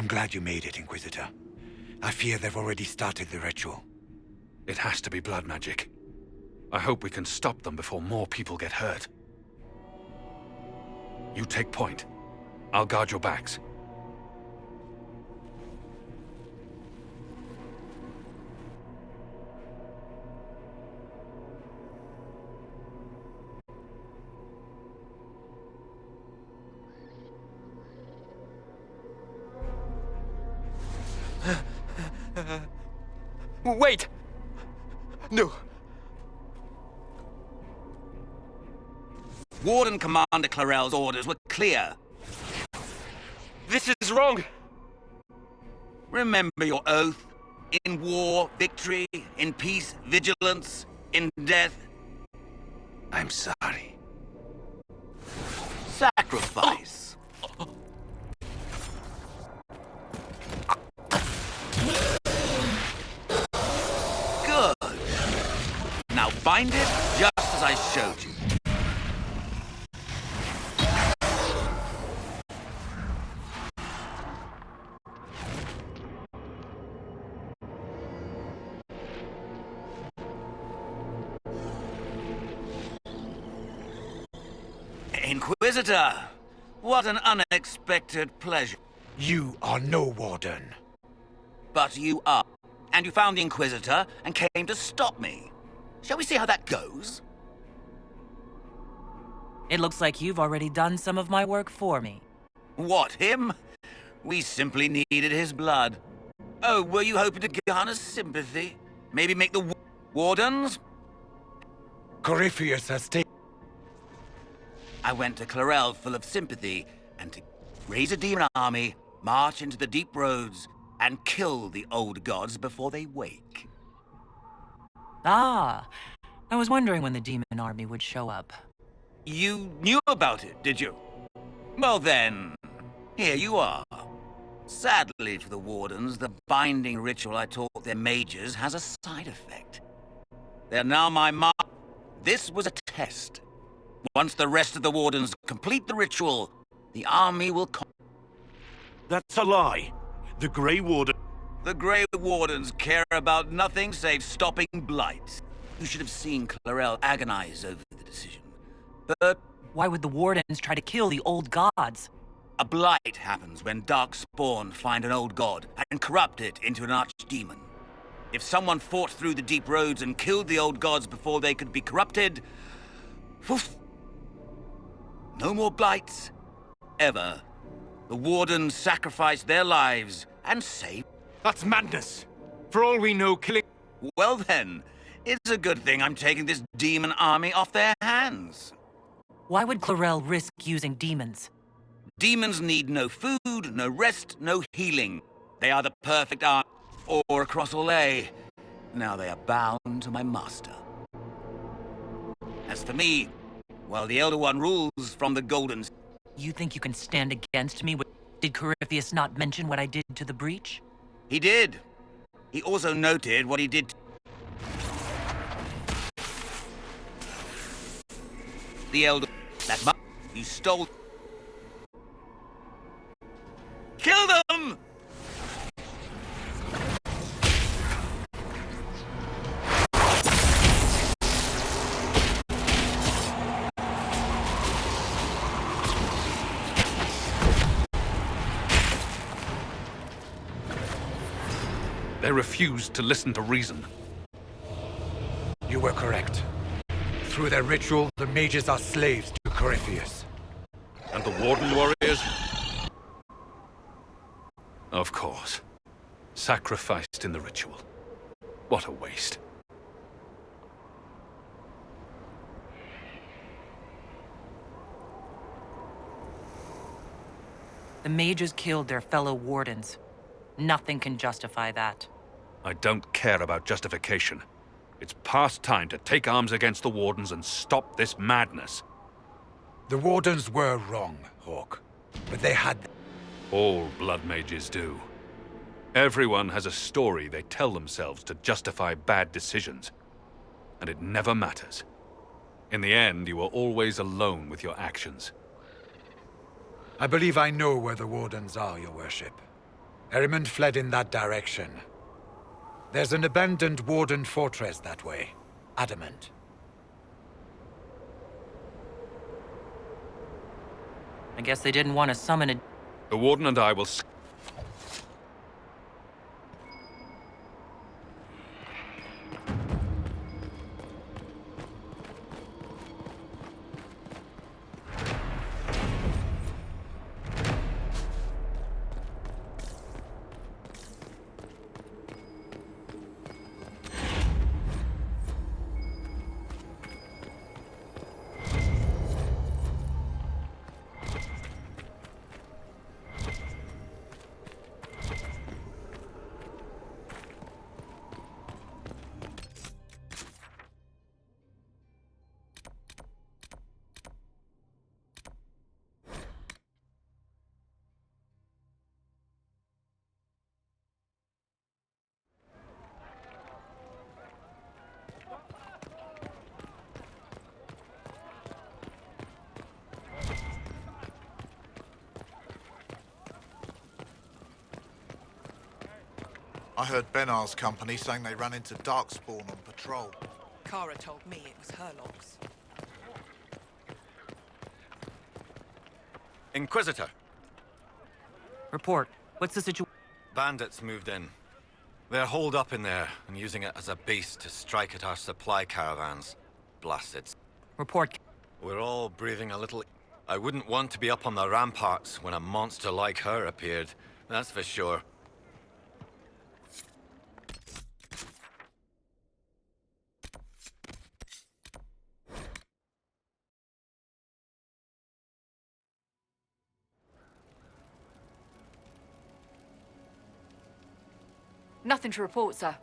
I'm glad you made it, Inquisitor. I fear they've already started the ritual. It has to be blood magic. I hope we can stop them before more people get hurt. You take point. I'll guard your backs. Wait! No. Warden Commander Clarel's orders were clear. This is wrong! Remember your oath. In war, victory. In peace, vigilance. In death, I'm sorry. sacrifice. Good. Now bind it just as I showed you. Inquisitor, what an unexpected pleasure. You are no warden. But you are. And you found the Inquisitor and came to stop me. Shall we see how that goes? It looks like you've already done some of my work for me. What, him? We simply needed his blood. Oh, were you hoping to garner sympathy? Maybe make the wardens? Corypheus has taken... I went to Clarel full of sympathy, and to raise a demon army, march into the deep roads, and kill the old gods before they wake. Ah, I was wondering when the demon army would show up. You knew about it, did you? Well then, here you are. Sadly for the wardens, the binding ritual I taught their mages has a side effect. They're now my mark. This was a test. Once the rest of the wardens complete the ritual, the army will come. That's a lie. The Grey Warden... The Grey Wardens care about nothing save stopping blight. You should have seen Clarel agonize over the decision. But Why would the Wardens try to kill the old gods? a blight happens when dark spawn find an old god and corrupt it into an archdemon. If someone fought through the deep roads and killed the old gods before they could be corrupted... Poof! No more blights. Ever. The Wardens sacrificed their lives and saved... That's madness! For all we know, killing... Well then, it's a good thing I'm taking this demon army off their hands. Why would Clarel risk using demons? Demons need no food, no rest, no healing. They are the perfect army, or across all A. Now they are bound to my master. As for me, while the Elder One rules from the Golden... You think you can stand against me? Did Corypheus not mention what I did to the breach? He did. He also noted what he did. The Elder... That you stole... Kill them! They refused to listen to reason. You were correct. Through their ritual, the mages are slaves to Corypheus. And the Warden warriors? Of course. Sacrificed in the ritual. What a waste. The mages killed their fellow wardens. Nothing can justify that. I don't care about justification. It's past time to take arms against the Wardens and stop this madness. The Wardens were wrong, Hawk. But they had... All blood mages do. Everyone has a story they tell themselves to justify bad decisions. And it never matters. In the end, you are always alone with your actions. I believe I know where the Wardens are, Your Worship. Erimund fled in that direction. There's an abandoned Warden fortress that way. Adamant. I guess they didn't want to summon a... The Warden and I will... I heard Benar's company saying they ran into Darkspawn on patrol. Kara told me it was her logs. Inquisitor, Report. What's the situation? bandits moved in. They're holed up in there and using it as a base to strike at our supply caravans. Blasted. Report. We're all breathing a little... I wouldn't want to be up on the ramparts when a monster like her appeared. That's for sure. Nothing to report, sir.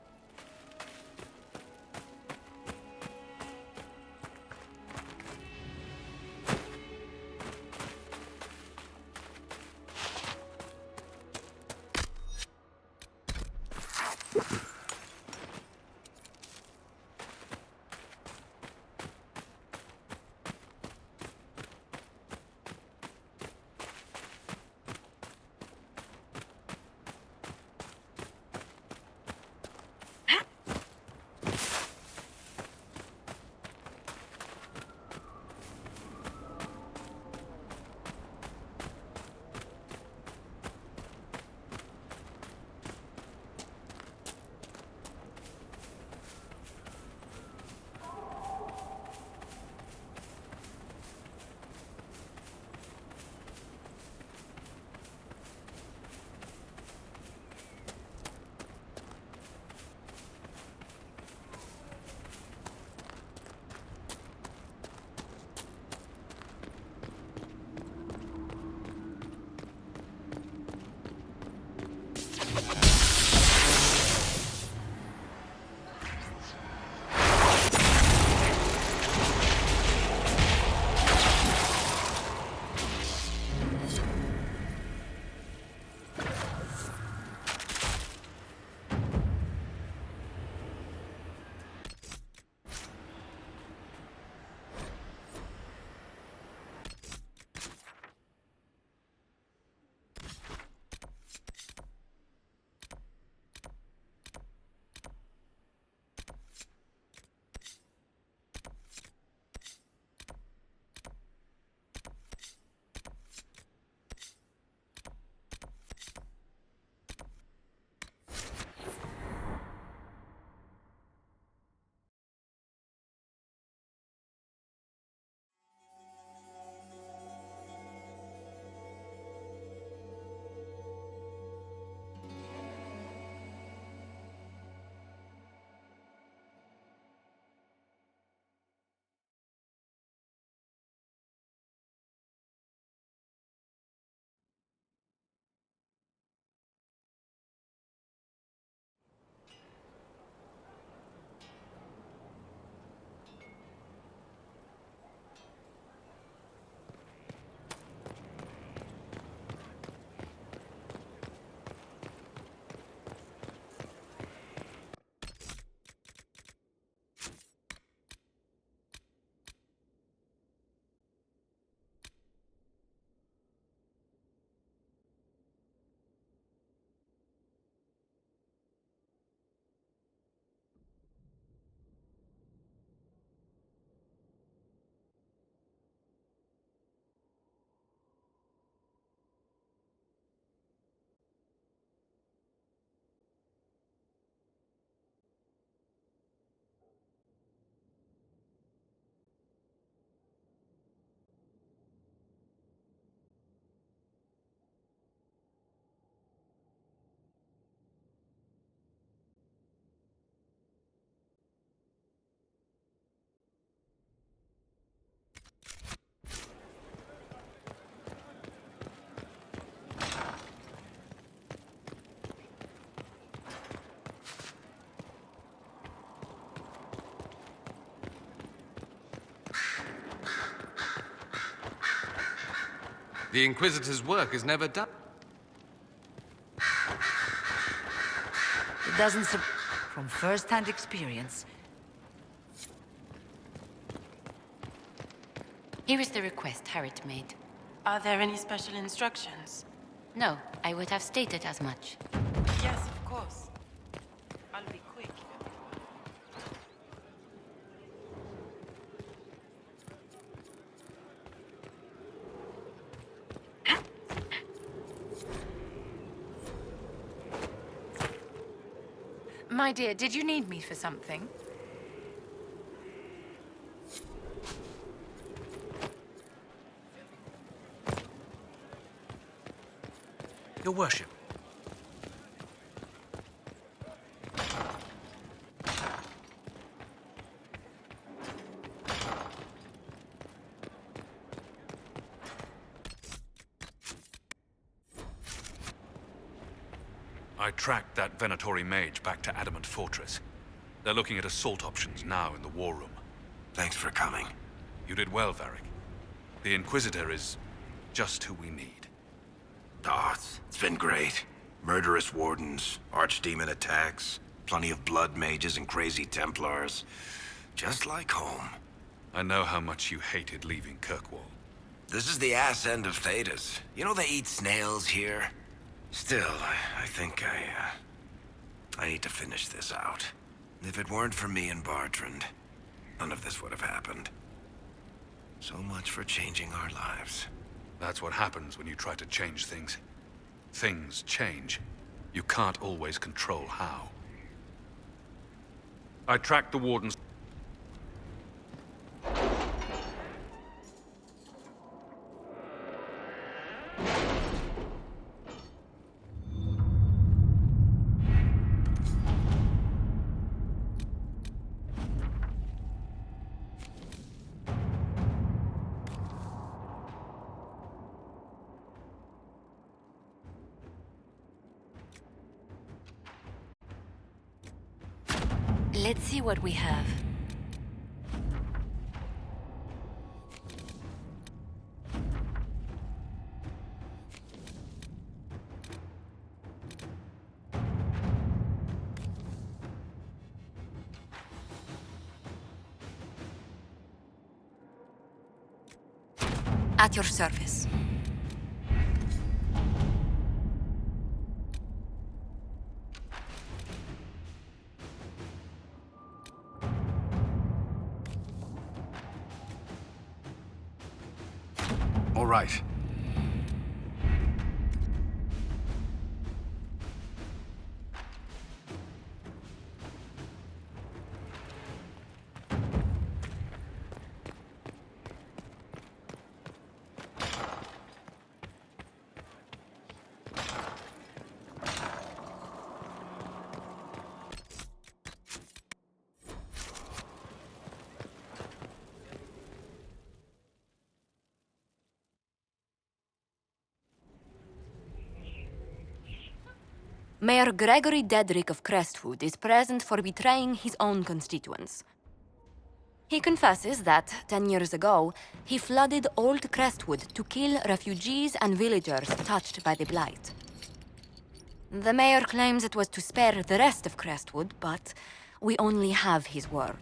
The Inquisitor's work is never done. It doesn't from first-hand experience. Here is the request Harriet made. Are there any special instructions? No, I would have stated as much. Yes, of course. I'll be quick. My dear, did you need me for something? Your worship. I tracked that Venatori mage back to Adamant Fortress. They're looking at assault options now in the war room. Thanks for coming. You did well, Varric. The Inquisitor is just who we need. Oh, it's been great. Murderous wardens, archdemon attacks, plenty of blood mages and crazy Templars. Just like home. I know how much you hated leaving Kirkwall. This is the ass end of Thedas. You know they eat snails here? Still, I think I need to finish this out. If it weren't for me and Bartrand, none of this would have happened. So much for changing our lives. That's what happens when you try to change things. Things change. You can't always control how. I tracked the Warden's... Let's see what we have. At your service. All right. Mayor Gregory Dedrick of Crestwood is present for betraying his own constituents. He confesses that, 10 years ago, he flooded Old Crestwood to kill refugees and villagers touched by the Blight. The mayor claims it was to spare the rest of Crestwood, but we only have his word.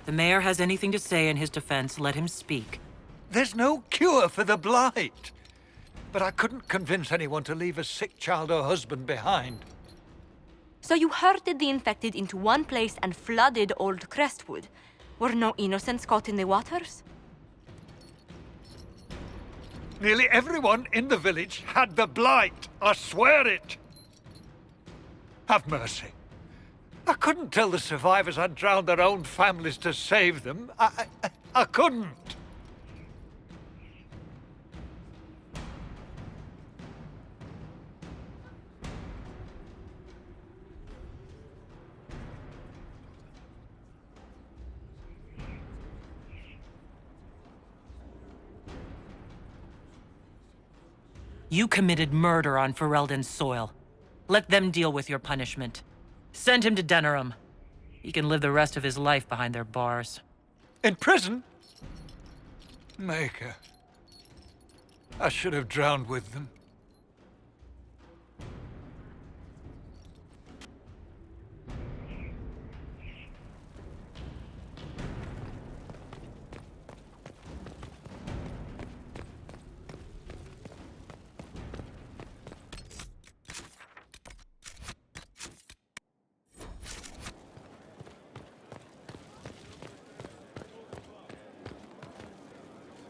The mayor has anything to say in his defense, let him speak. There's no cure for the Blight. But I couldn't convince anyone to leave a sick child or husband behind. So you herded the infected into one place and flooded Old Crestwood? Were no innocents caught in the waters? Nearly everyone in the village had the Blight. I swear it. Have mercy. I couldn't tell the survivors I'd drowned their own families to save them. I couldn't. You committed murder on Ferelden's soil. Let them deal with your punishment. Send him to Denerim. He can live the rest of his life behind their bars. In prison? Maker. I should have drowned with them.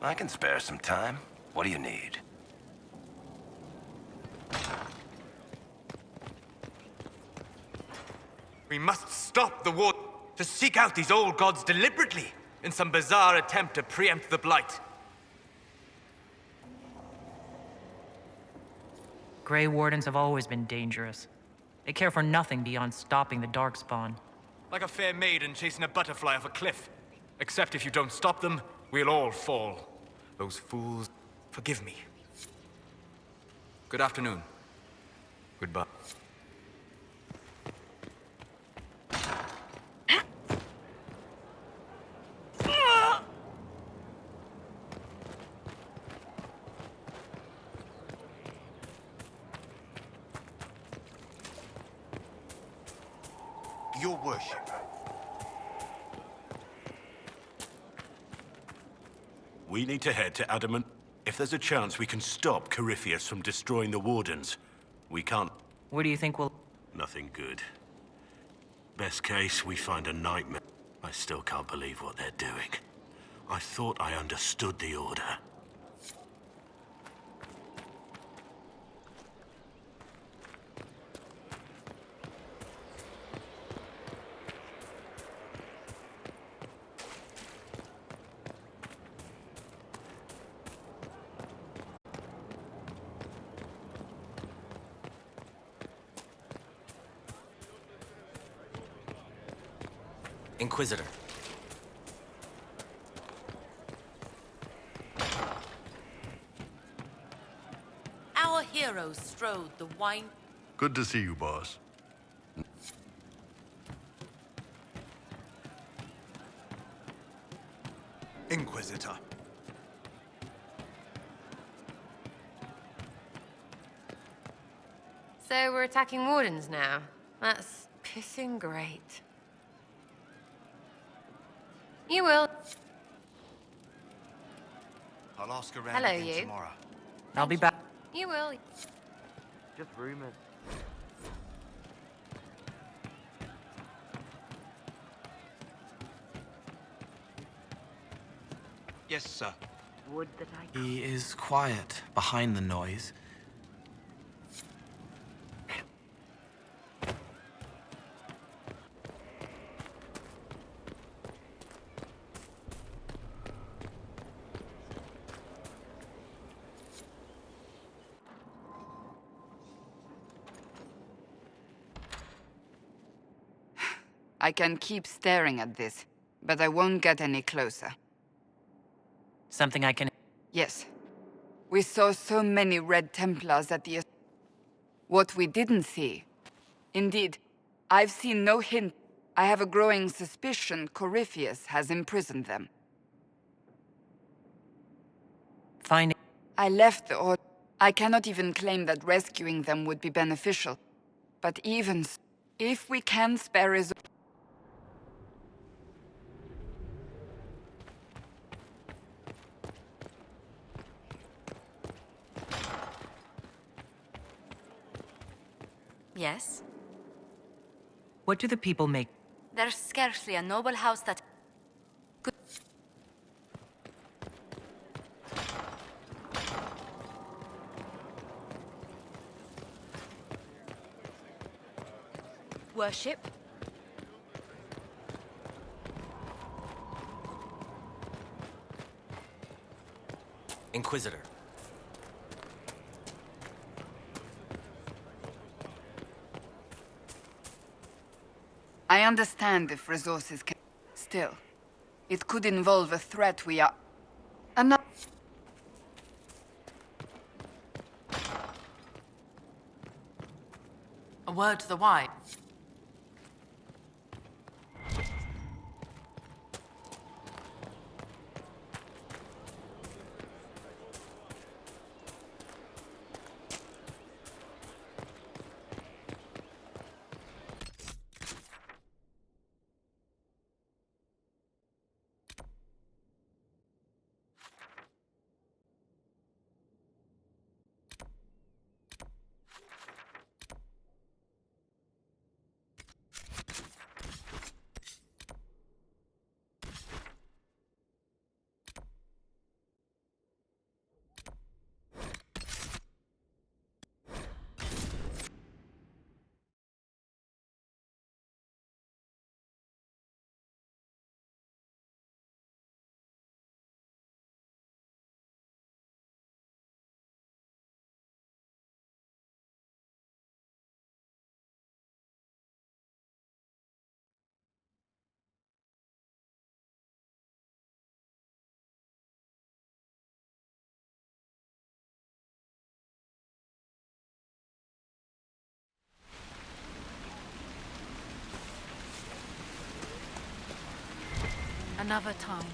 I can spare some time. What do you need? We must stop the war to seek out these old gods deliberately in some bizarre attempt to preempt the Blight. Grey Wardens have always been dangerous. They care for nothing beyond stopping the Darkspawn. Like a fair maiden chasing a butterfly off a cliff. Except if you don't stop them, we'll all fall. Those fools. Forgive me. Good afternoon. Goodbye. Your worship. We need to head to Adamant. If there's a chance we can stop Corypheus from destroying the Wardens, we can't. What do you think will... Nothing good. Best case, we find a nightmare. I still can't believe what they're doing. I thought I understood the Order. Inquisitor. Our heroes strode the wine. Good to see you, boss. Inquisitor. So we're attacking Wardens now. That's pissing great. You will. I'll ask around Hello, again you. tomorrow. I'll be back. You will. Just rumors. Yes, sir. Would that I... He is quiet behind the noise. I can keep staring at this, but I won't get any closer. Something I can... Yes. We saw so many Red Templars at the... What we didn't see... Indeed, I've seen no hint. I have a growing suspicion Corypheus has imprisoned them. Finding... I left the Order. I cannot even claim that rescuing them would be beneficial. But even so, if we can spare his... Yes? What do the people make? There's scarcely a noble house that... could... Worship? Inquisitor. I understand if resources can... Still, it could involve a threat we are... Enough... A word to the wise. Another time.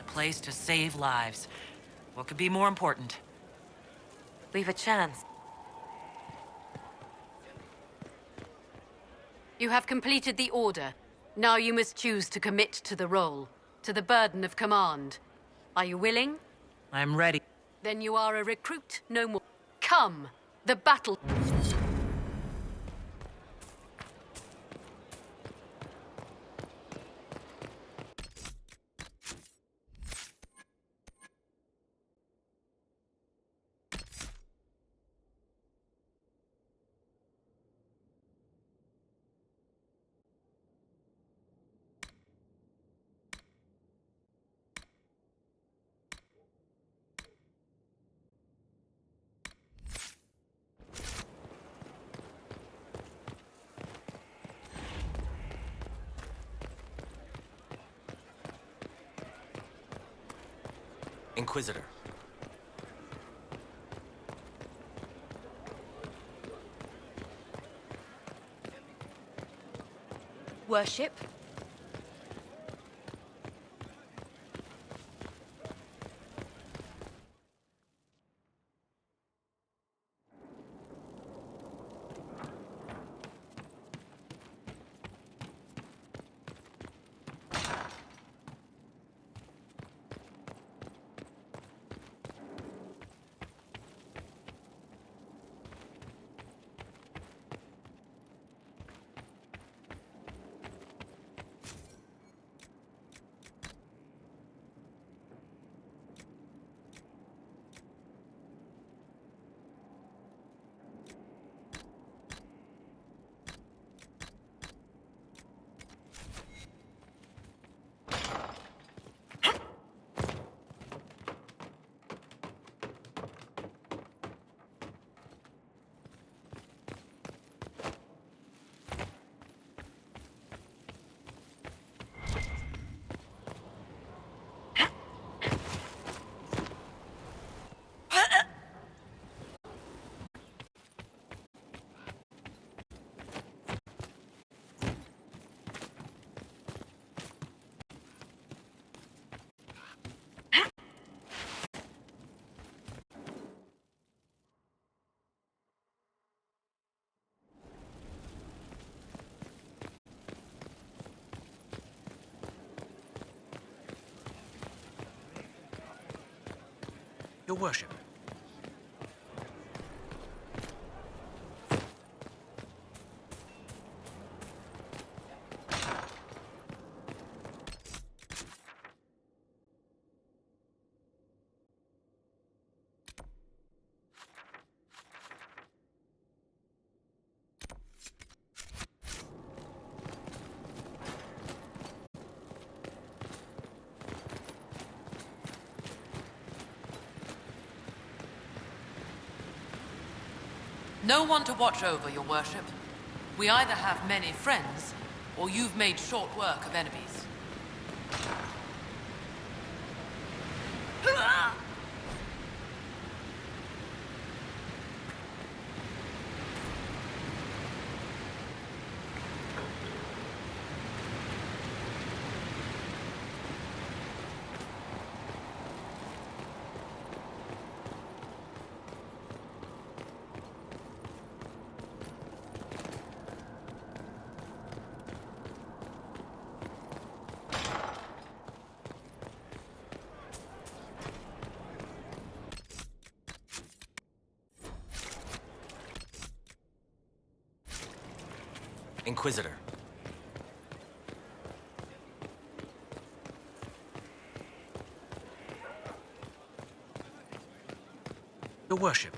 Place to save lives. What could be more important? We've a chance. You have completed the order. Now you must choose to commit to the role, to the burden of command. Are you willing? I'm ready. Then you are a recruit no more. Come, the battle. Inquisitor. Worship. Your worship. No one to watch over, your worship. We either have many friends, or you've made short work of enemies. Inquisitor. Your worship.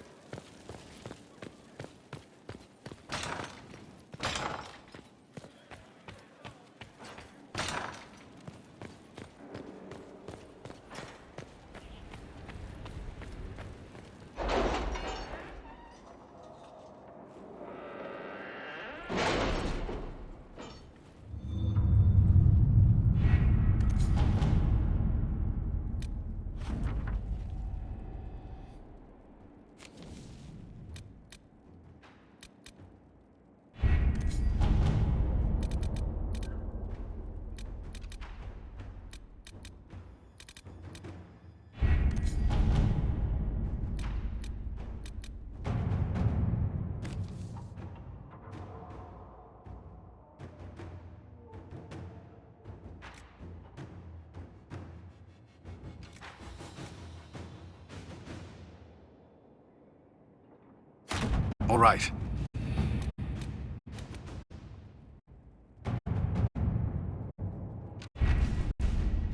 All right.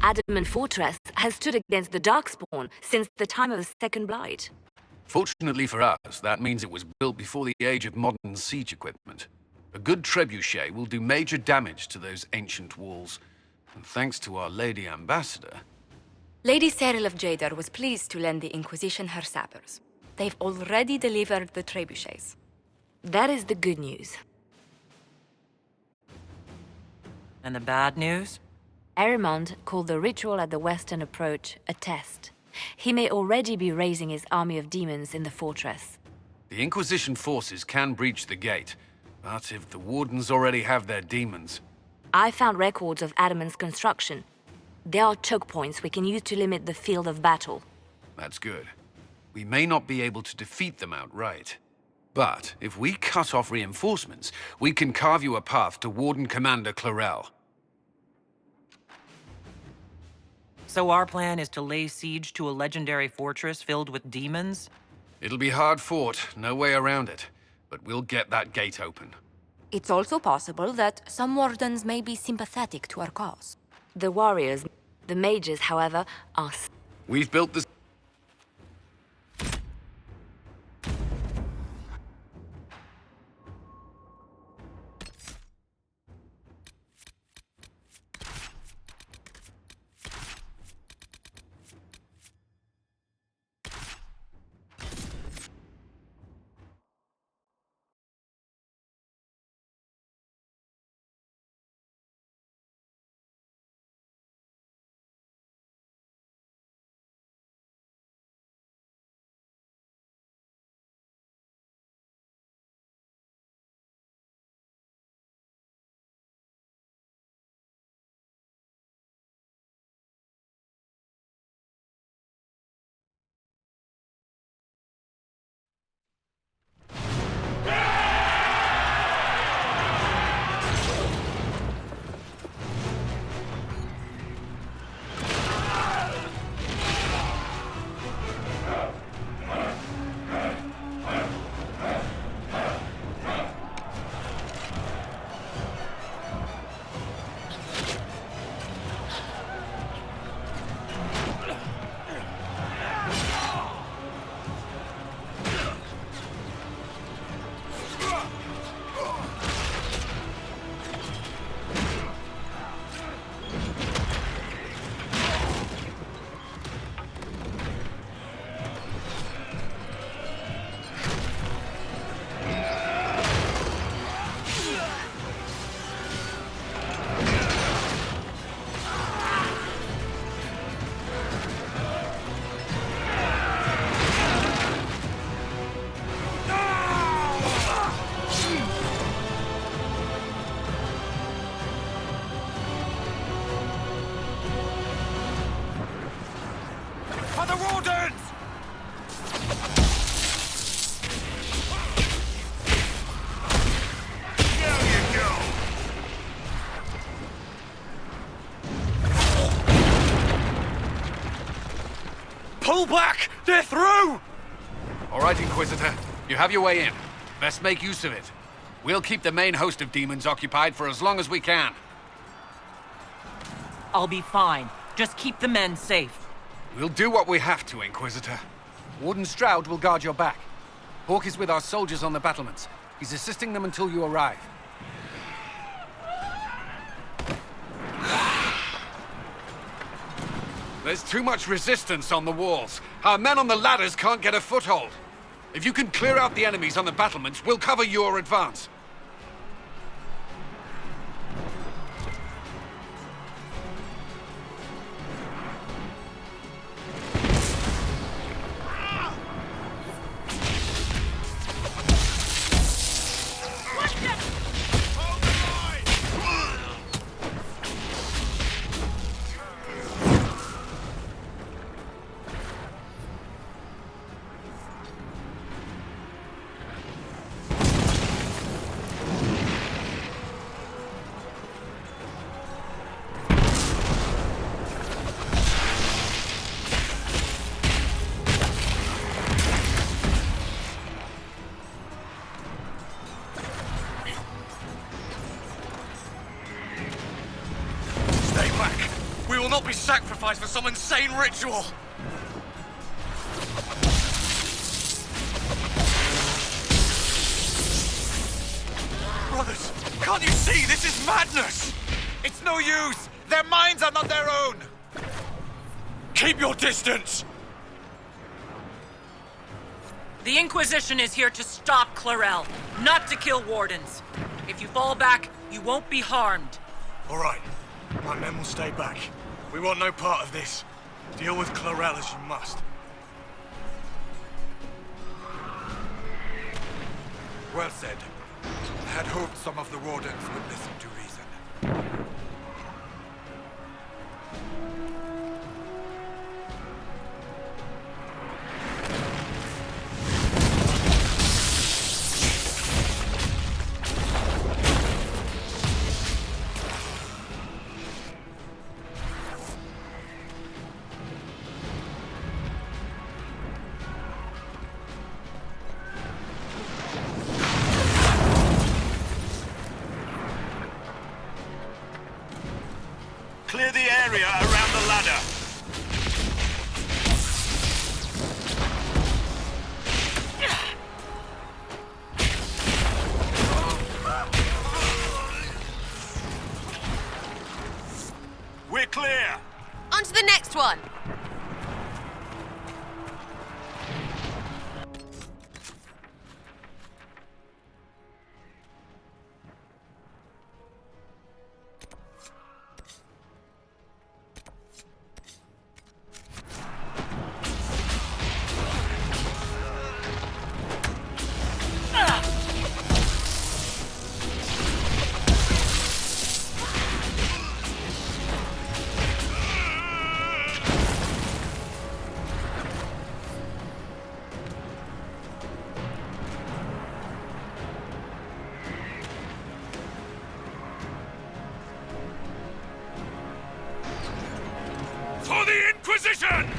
Adamant Fortress has stood against the Darkspawn since the time of the Second Blight. Fortunately for us, that means it was built before the age of modern siege equipment. A good trebuchet will do major damage to those ancient walls. And thanks to our Lady Ambassador... Lady Cyril of Jadar was pleased to lend the Inquisition her sappers. They've already delivered the trebuchets. That is the good news. And the bad news? Adamant called the ritual at the western approach a test. He may already be raising his army of demons in the fortress. The Inquisition forces can breach the gate, but if the Wardens already have their demons... I found records of Adamant's construction. There are choke points we can use to limit the field of battle. That's good. We may not be able to defeat them outright. But if we cut off reinforcements, we can carve you a path to Warden Commander Clarel. So our plan is to lay siege to a legendary fortress filled with demons? It'll be hard fought, no way around it. But we'll get that gate open. It's also possible that some wardens may be sympathetic to our cause. The warriors, the mages, however, are... We've built this... For the Wardens! There you go! Pull back! They're through! All right, Inquisitor. You have your way in. Best make use of it. We'll keep the main host of demons occupied for as long as we can. I'll be fine. Just keep the men safe. We'll do what we have to, Inquisitor. Warden Stroud will guard your back. Hawk is with our soldiers on the battlements. He's assisting them until you arrive. There's too much resistance on the walls. Our men on the ladders can't get a foothold. If you can clear out the enemies on the battlements, we'll cover your advance. We will not be sacrificed for some insane ritual! Brothers, can't you see? This is madness! It's no use! Their minds are not their own! Keep your distance! The Inquisition is here to stop Clarel, not to kill wardens. If you fall back, you won't be harmed. All right. My men will stay back. We want no part of this. Deal with Clarel as you must. Well said. I had hoped some of the Wardens would listen to reason. Clear the area around the ladder. We're clear. On to the next one. For the Inquisition!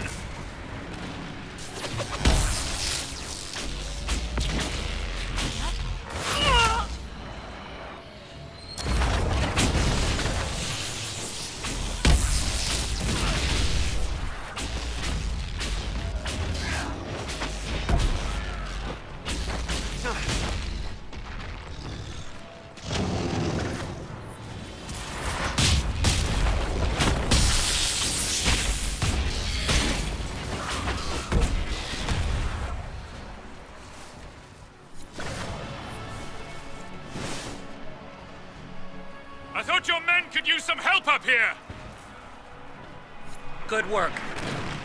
I thought your men could use some help up here! Good work.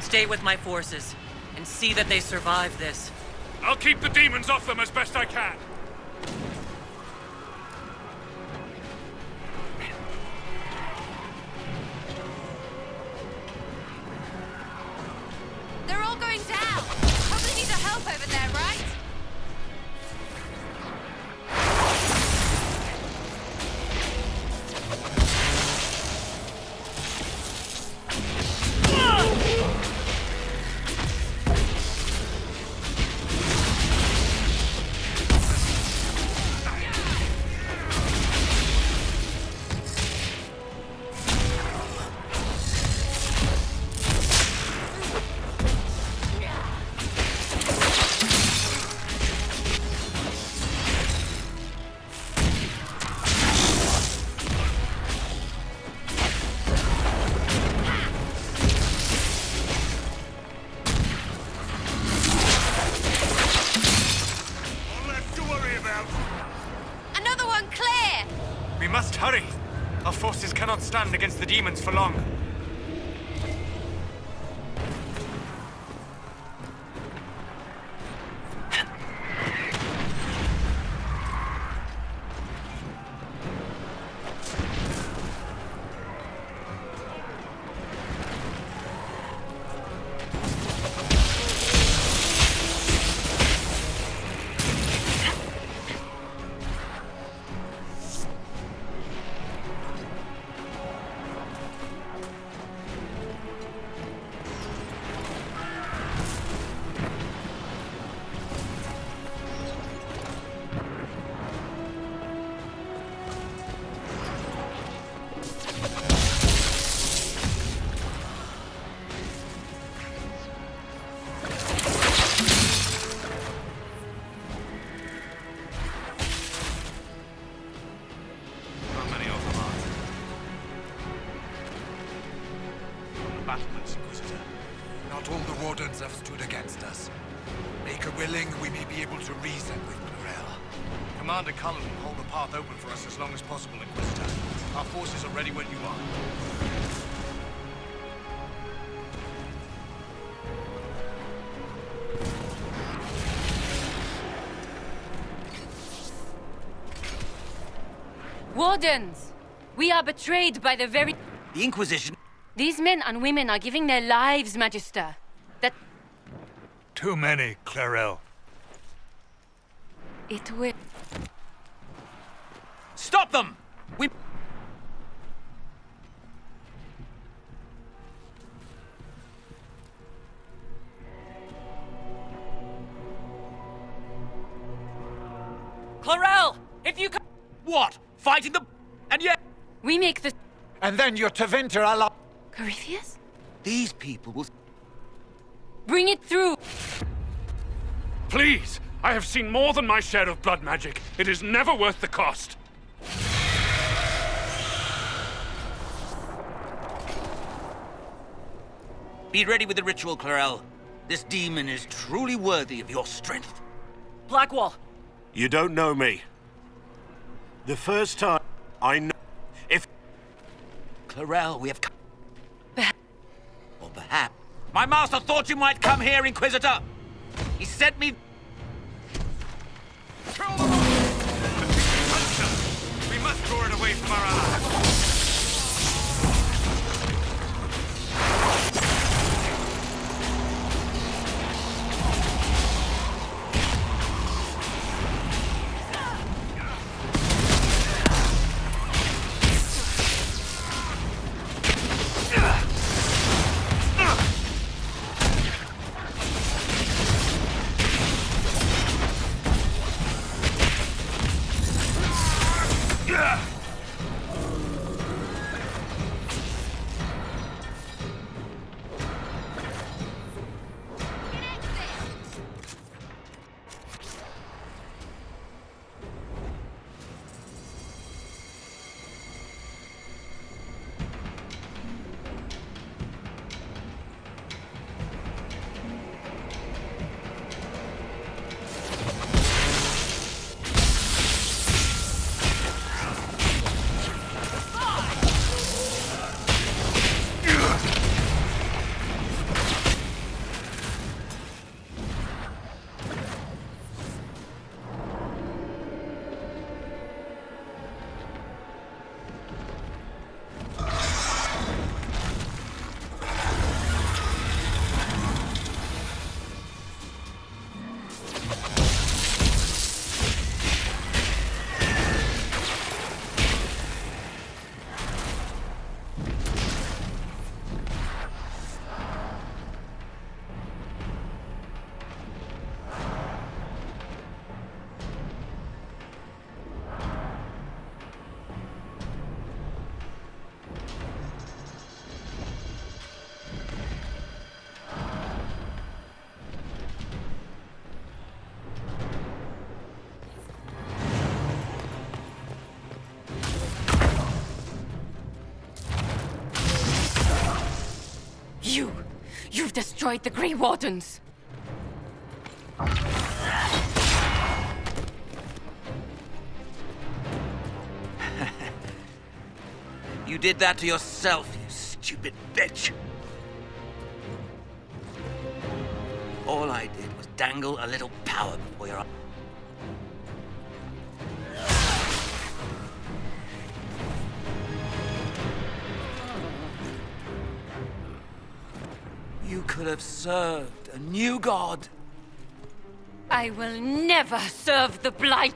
Stay with my forces, and see that they survive this. I'll keep the demons off them as best I can. stand against the demons for long. How many of them are On the battlements, Inquisitor. Not all the wardens have stood against us. Maker willing, we may be able to reason with Clarel. Commander Cullen will hold the path open for us as long as possible, Inquisitor. Our forces are ready when you are. Wardens! We are betrayed by the very... The Inquisition? These men and women are giving their lives, Magister. That... Too many, Clarel. It will... Stop them! We... Clarel! If you could... What? Fighting them? And yet... We make the... And then your Tevinter ally... Corypheus? These people will... Bring it through! Please! I have seen more than my share of blood magic. It is never worth the cost. Be ready with the ritual, Clarel. This demon is truly worthy of your strength. Blackwall! You don't know me. The first time I know... If... Clarel, we have come... Or perhaps... My master thought you might come here, Inquisitor! He sent me... Kill them all! We must draw it away from our allies. You've destroyed the Grey Wardens! You did that to yourself, you stupid bitch. All I did was dangle a little power before your eyes. You could have served a new god. I will never serve the Blight!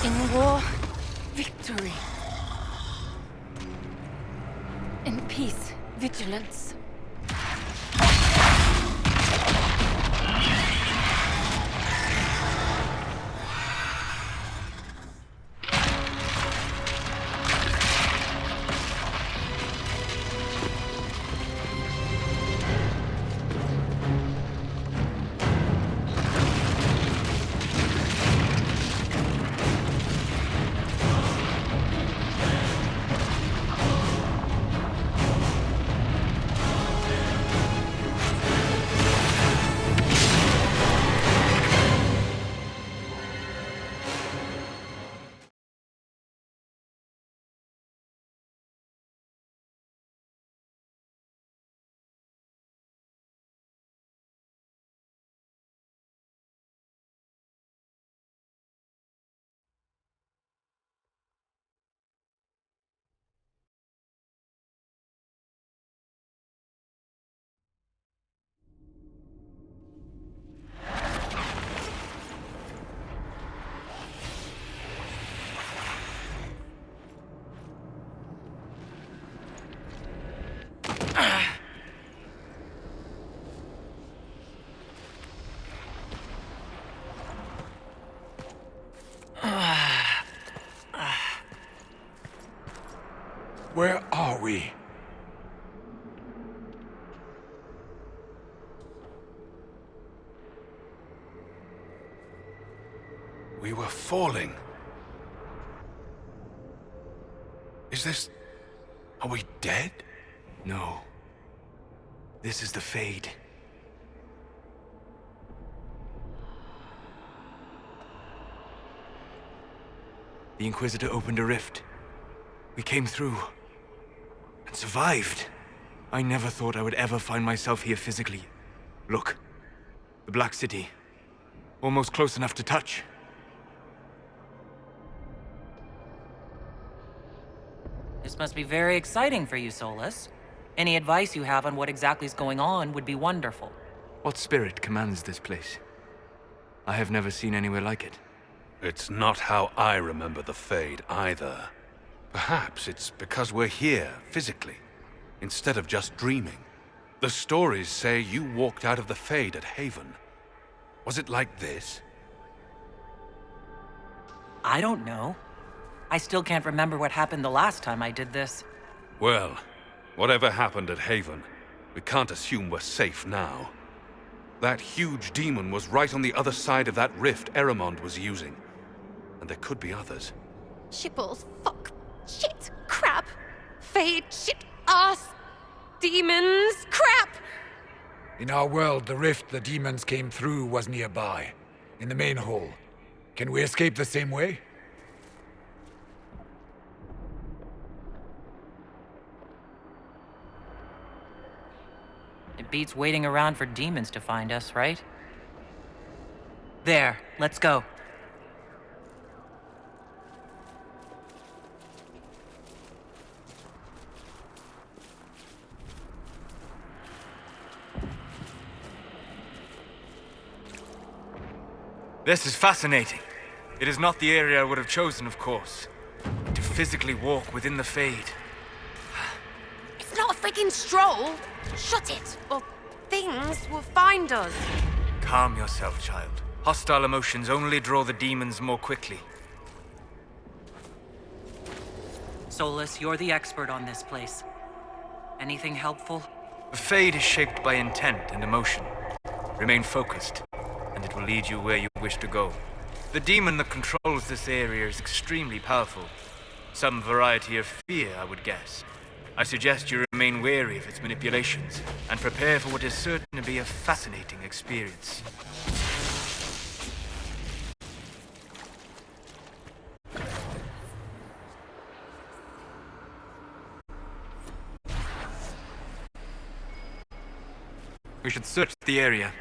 In war, victory. In peace, vigilance. Where are we? We were falling. Is this... Are we dead? No. This is the Fade. The Inquisitor opened a rift. We came through. And survived. I never thought I would ever find myself here physically. Look. The Black City. Almost close enough to touch. This must be very exciting for you, Solus. Any advice you have on what exactly is going on would be wonderful. What spirit commands this place? I have never seen anywhere like it. It's not how I remember the Fade, either. Perhaps it's because we're here, physically, instead of just dreaming. The stories say you walked out of the Fade at Haven. Was it like this? I don't know. I still can't remember what happened the last time I did this. Well, whatever happened at Haven, we can't assume we're safe now. That huge demon was right on the other side of that rift Adamant was using. And there could be others. Shitballs, fuck, shit, crap, Fade, shit, ass, demons, crap! In our world, the rift the demons came through was nearby, in the main hall. Can we escape the same way? It beats waiting around for demons to find us, right? There, let's go. This is fascinating. It is not the area I would have chosen, of course. To physically walk within the Fade. It's not a freaking stroll! Shut it, or things will find us. Calm yourself, child. Hostile emotions only draw the demons more quickly. Solus, you're the expert on this place. Anything helpful? Fate is shaped by intent and emotion. Remain focused, and it will lead you where you wish to go. The demon that controls this area is extremely powerful. Some variety of fear, I would guess. I suggest you remain wary of its manipulations, and prepare for what is certain to be a fascinating experience. We should search the area.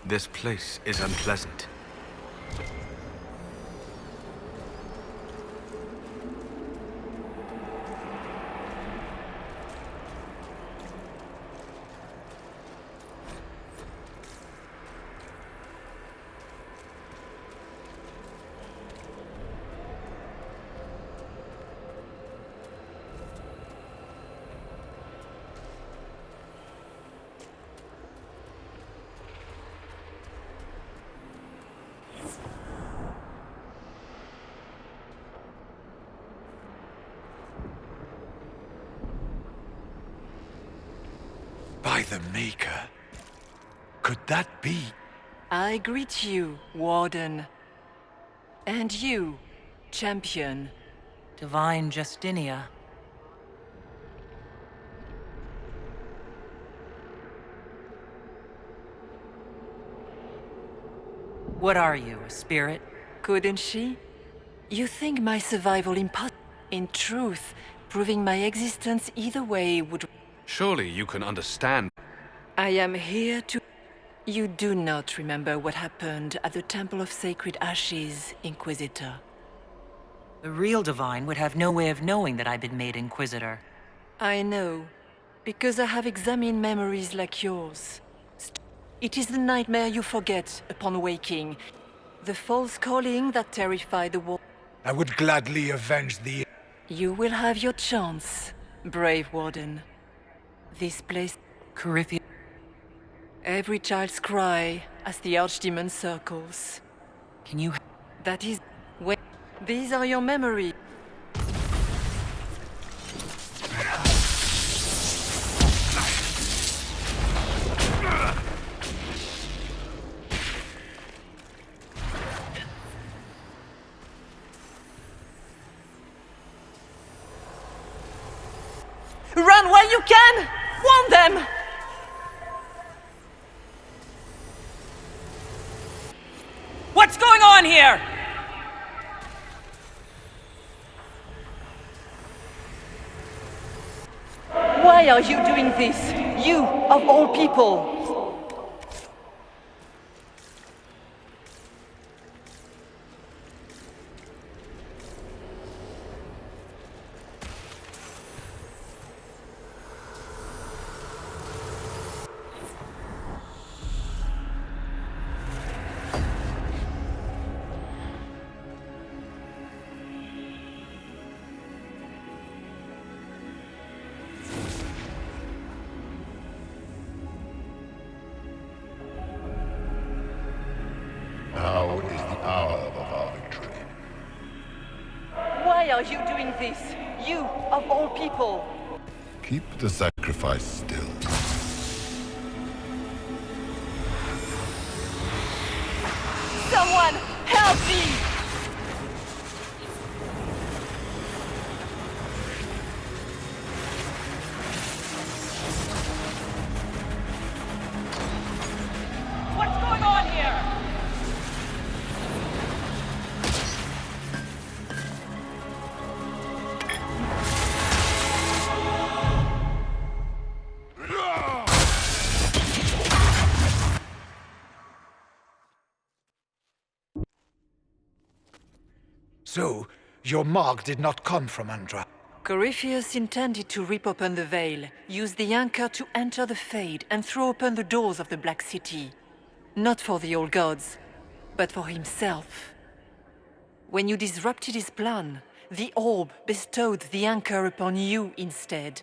This place is unpleasant. By the Maker. Could that be? I greet you, Warden. And you, Champion. Divine Justinia. What are you, a spirit? Couldn't she? You think my survival impossible? In truth, proving my existence either way would... Surely you can understand. I am here to... You do not remember what happened at the Temple of Sacred Ashes, Inquisitor. The real Divine would have no way of knowing that I've been made Inquisitor. I know, because I have examined memories like yours. It is the nightmare you forget upon waking. The false calling that terrified the world. I would gladly avenge the... You will have your chance, brave Warden. This place... Corythia... Every child's cry as the Archdemon circles. Can you... That is... When... These are your memories. Run while you can! Warn them! What's going on here? Why are you doing this? You, of all people! Now is the hour of our victory. Why are you doing this? You, of all people. Keep the sacrifice still. Someone, help me! What's going on here? So, your mark did not come from Andra. Corypheus intended to rip open the veil, use the anchor to enter the Fade, and throw open the doors of the Black City. Not for the old gods, but for himself. When you disrupted his plan, the orb bestowed the anchor upon you instead.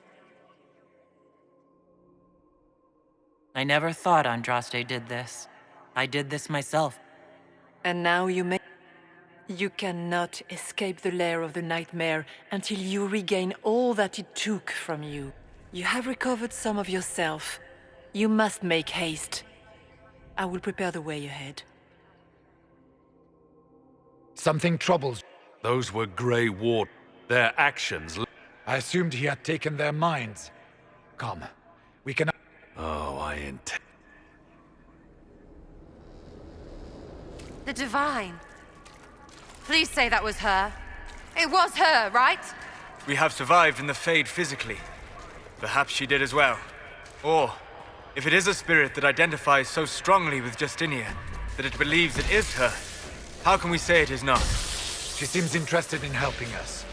I never thought Andraste did this. I did this myself. And now you may... You cannot escape the lair of the nightmare until you regain all that it took from you. You have recovered some of yourself. You must make haste. I will prepare the way ahead. Something troubles. Those were Grey Ward. Their actions... I assumed he had taken their minds. Come, we can... Oh, I intend... The Divine. Please say that was her. It was her, right? We have survived in the Fade physically. Perhaps she did as well. Or, if it is a spirit that identifies so strongly with Justinia that it believes it is her, how can we say it is not? She seems interested in helping us.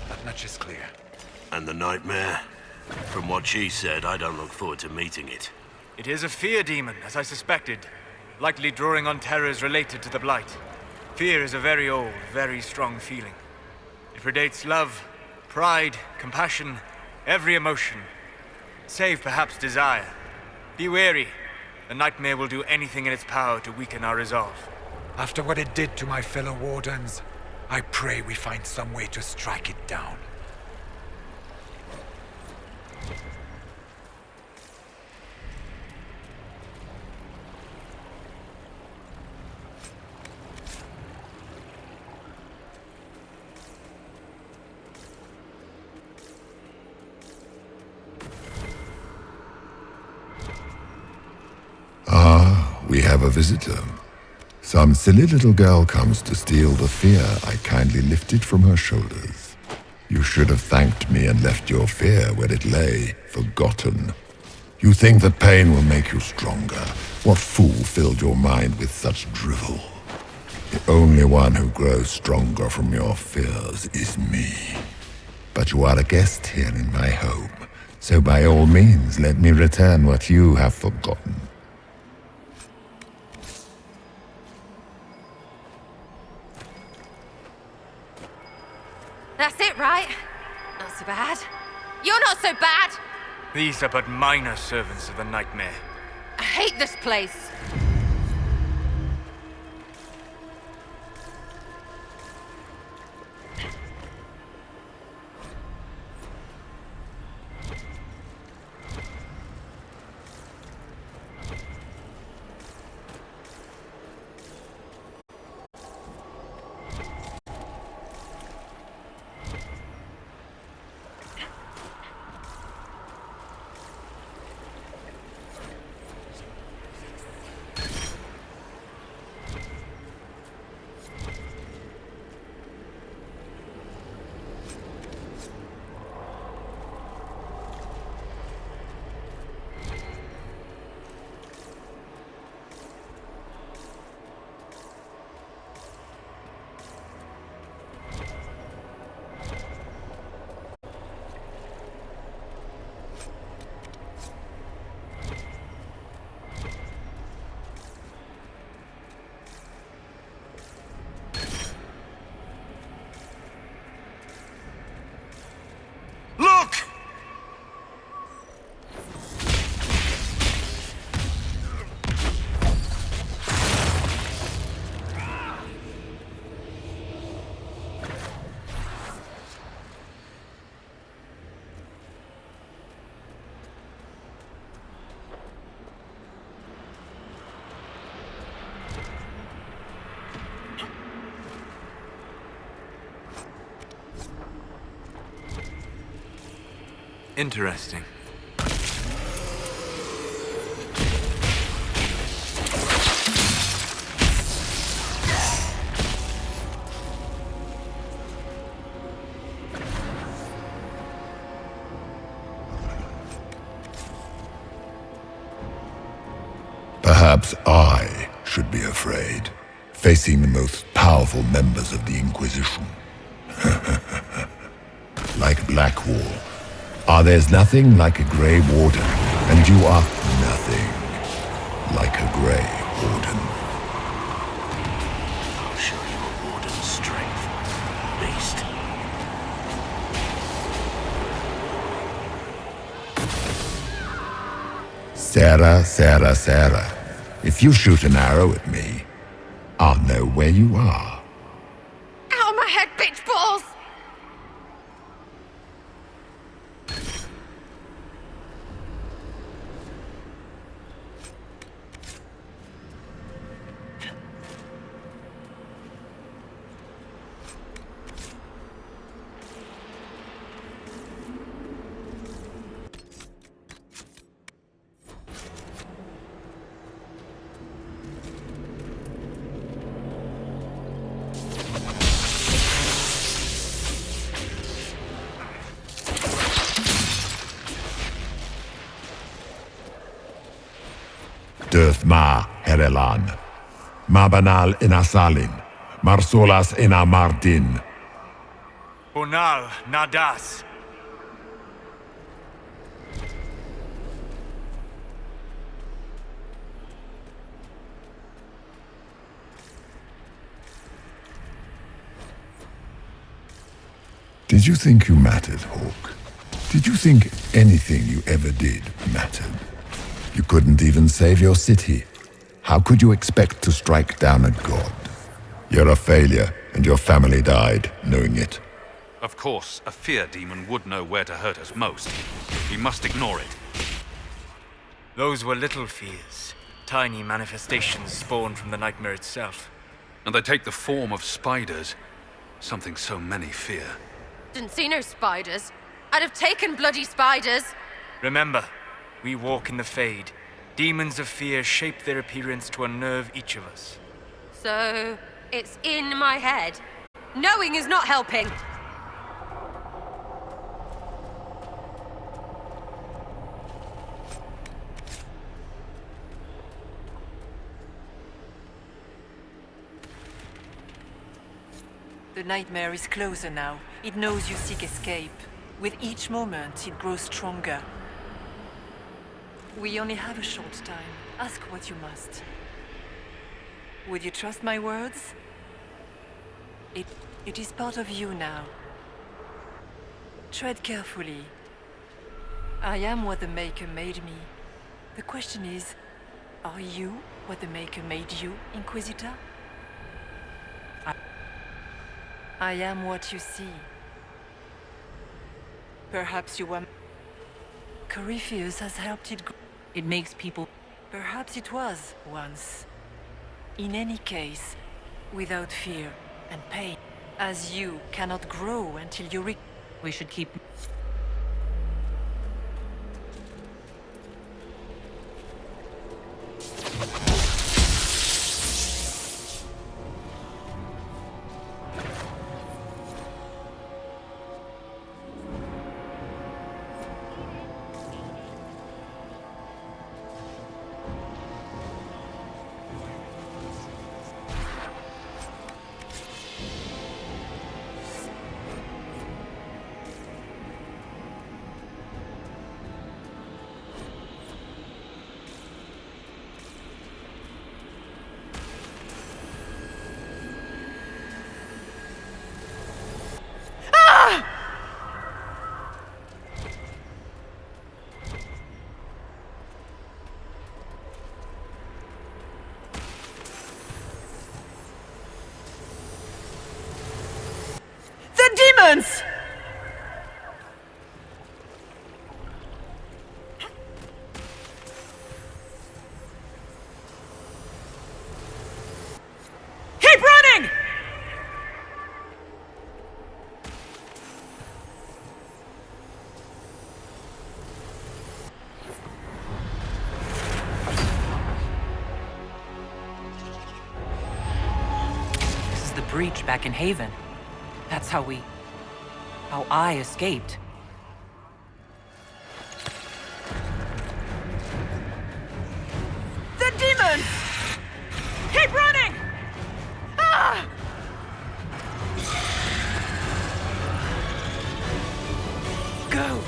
That much is clear. And the nightmare? From what she said, I don't look forward to meeting it. It is a fear demon, as I suspected, likely drawing on terrors related to the Blight. Fear is a very old, very strong feeling. It predates love, pride, compassion, every emotion, save perhaps desire. Be wary. The nightmare will do anything in its power to weaken our resolve. After what it did to my fellow Wardens, I pray we find some way to strike it down. We have a visitor. Some silly little girl comes to steal the fear I kindly lifted from her shoulders. You should have thanked me and left your fear where it lay, forgotten. You think that pain will make you stronger. What fool filled your mind with such drivel? The only one who grows stronger from your fears is me. But you are a guest here in my home, so by all means let me return what you have forgotten. That's it, right? Not so bad. You're not so bad! These are but minor servants of the nightmare. I hate this place. Interesting. Perhaps I should be afraid, facing the most powerful members of the Inquisition. Like Blackwall. There's nothing like a Grey Warden, and you are nothing like a Grey Warden. I'll show you a warden's strength, beast. Sarah. If you shoot an arrow at me, I'll know where you are. Out of my head, bitch balls! Döth ma Herelan, ma banal inasalin, marsolas ina mardin. Bonal Nadas. Did you think you mattered, Hawk? Did you think anything you ever did mattered? You couldn't even save your city. How could you expect to strike down a god? You're a failure, and your family died, knowing it. Of course, a fear demon would know where to hurt us most. We must ignore it. Those were little fears. Tiny manifestations spawned from the nightmare itself. And they take the form of spiders. Something so many fear. Didn't see no spiders. I'd have taken bloody spiders. Remember, we walk in the Fade. Demons of fear shape their appearance to unnerve each of us. So, it's in my head. Knowing is not helping. The nightmare is closer now. It knows you seek escape. With each moment, it grows stronger. We only have a short time. Ask what you must. Would you trust my words? It is part of you now. Tread carefully. I am what the Maker made me. The question is, are you what the Maker made you, Inquisitor? I am what you see. Perhaps you were... Corypheus has helped it grow. It makes people... Perhaps it was, once. In any case, without fear and pain. As you cannot grow until you We should keep... demons! Keep running! breach back in Haven. That's how I escaped. The demons! Keep running! Ah! Go!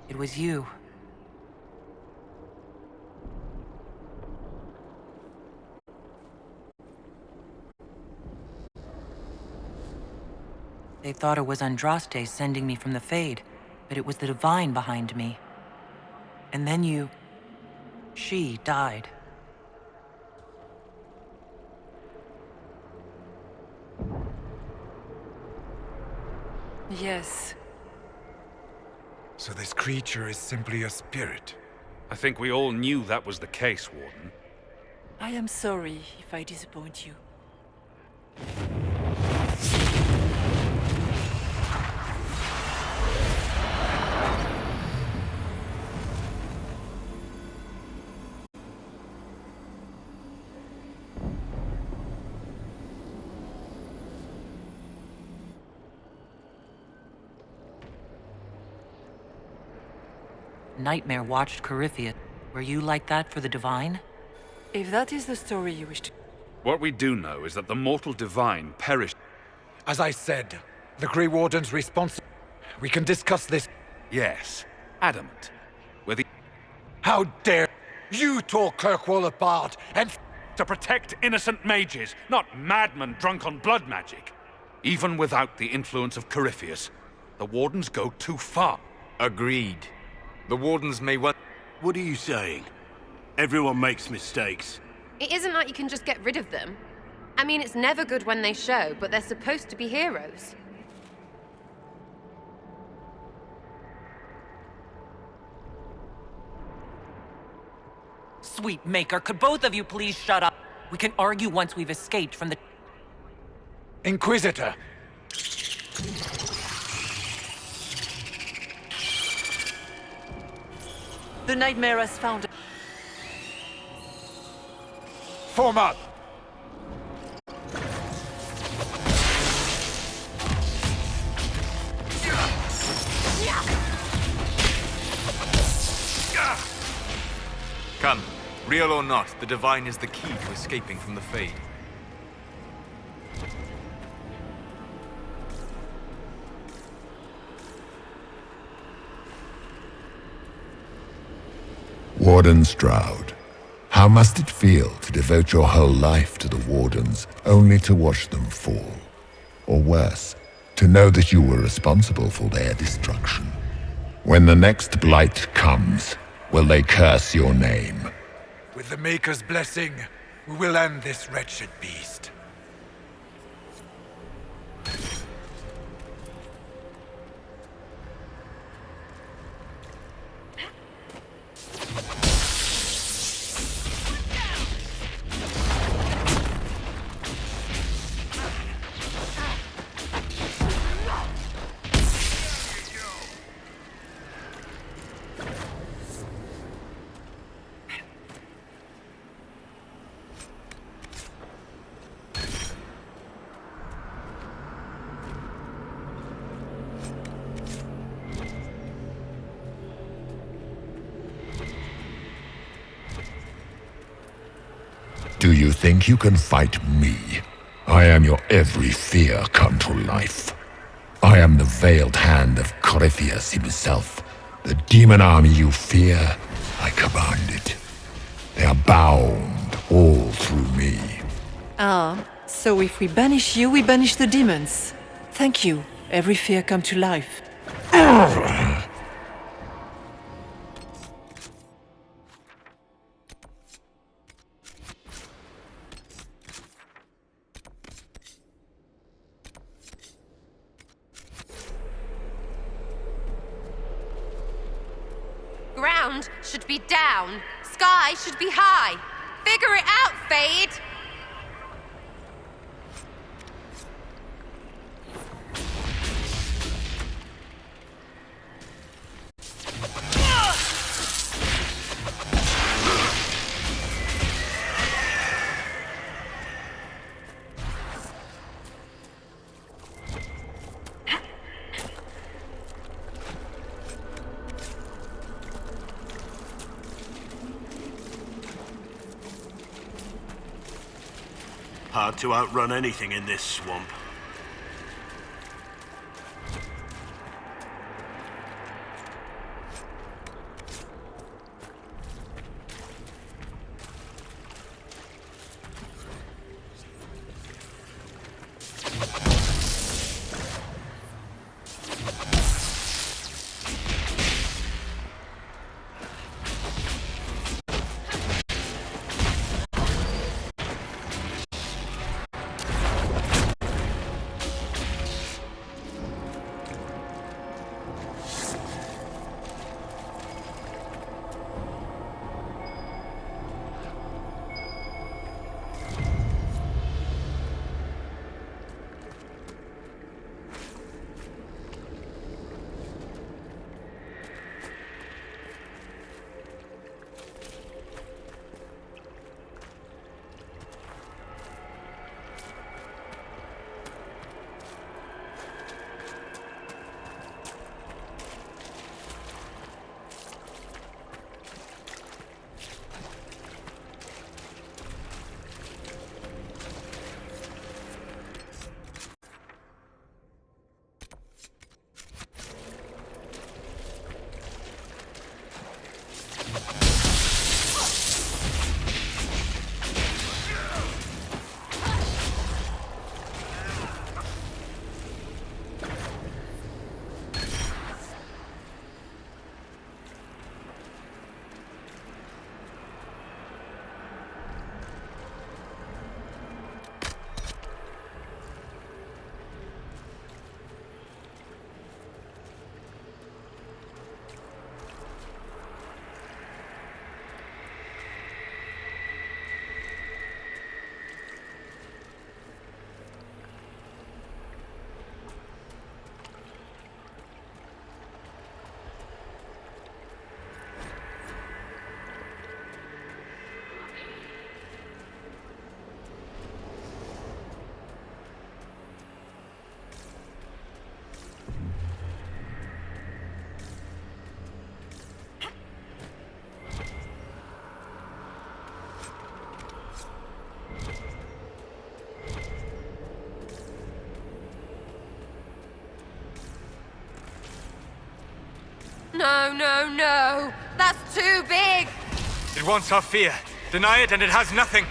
It was you. They thought it was Andraste sending me from the Fade, but it was the Divine behind me. And then she died. Yes. So this creature is simply a spirit? I think we all knew that was the case, Warden. I am sorry if I disappoint you. Nightmare watched Corypheus. Were you like that for the Divine? If that is the story you wish to... What we do know is that the mortal Divine perished. As I said, the Grey Warden's responsible. We can discuss this. Yes, Adamant. Where the... How dare you tore Kirkwall apart and... To protect innocent mages, not madmen drunk on blood magic. Even without the influence of Corypheus, the Wardens go too far. Agreed. The Wardens may well... What are you saying? Everyone makes mistakes. It isn't like you can just get rid of them. I mean, it's never good when they show, but they're supposed to be heroes. Sweet Maker, could both of you please shut up? We can argue once we've escaped from the... Inquisitor! The Nightmare has found... Form up! Come. Real or not, the Divine is the key to escaping from the Fade. Warden Stroud, how must it feel to devote your whole life to the Wardens only to watch them fall? Or worse, to know that you were responsible for their destruction? When the next blight comes, will they curse your name? With the Maker's blessing, we will end this wretched beast. Do you think you can fight me? I am your every fear come to life. I am the veiled hand of Corypheus himself. The demon army you fear, I command it. They are bound all through me. Ah, so if we banish you, we banish the demons. Thank you. Every fear come to life. Ground should be down. Sky should be high. Figure it out, Fade! Hard to outrun anything in this swamp. No, no, no! That's too big! It wants our fear. Deny it and it has nothing.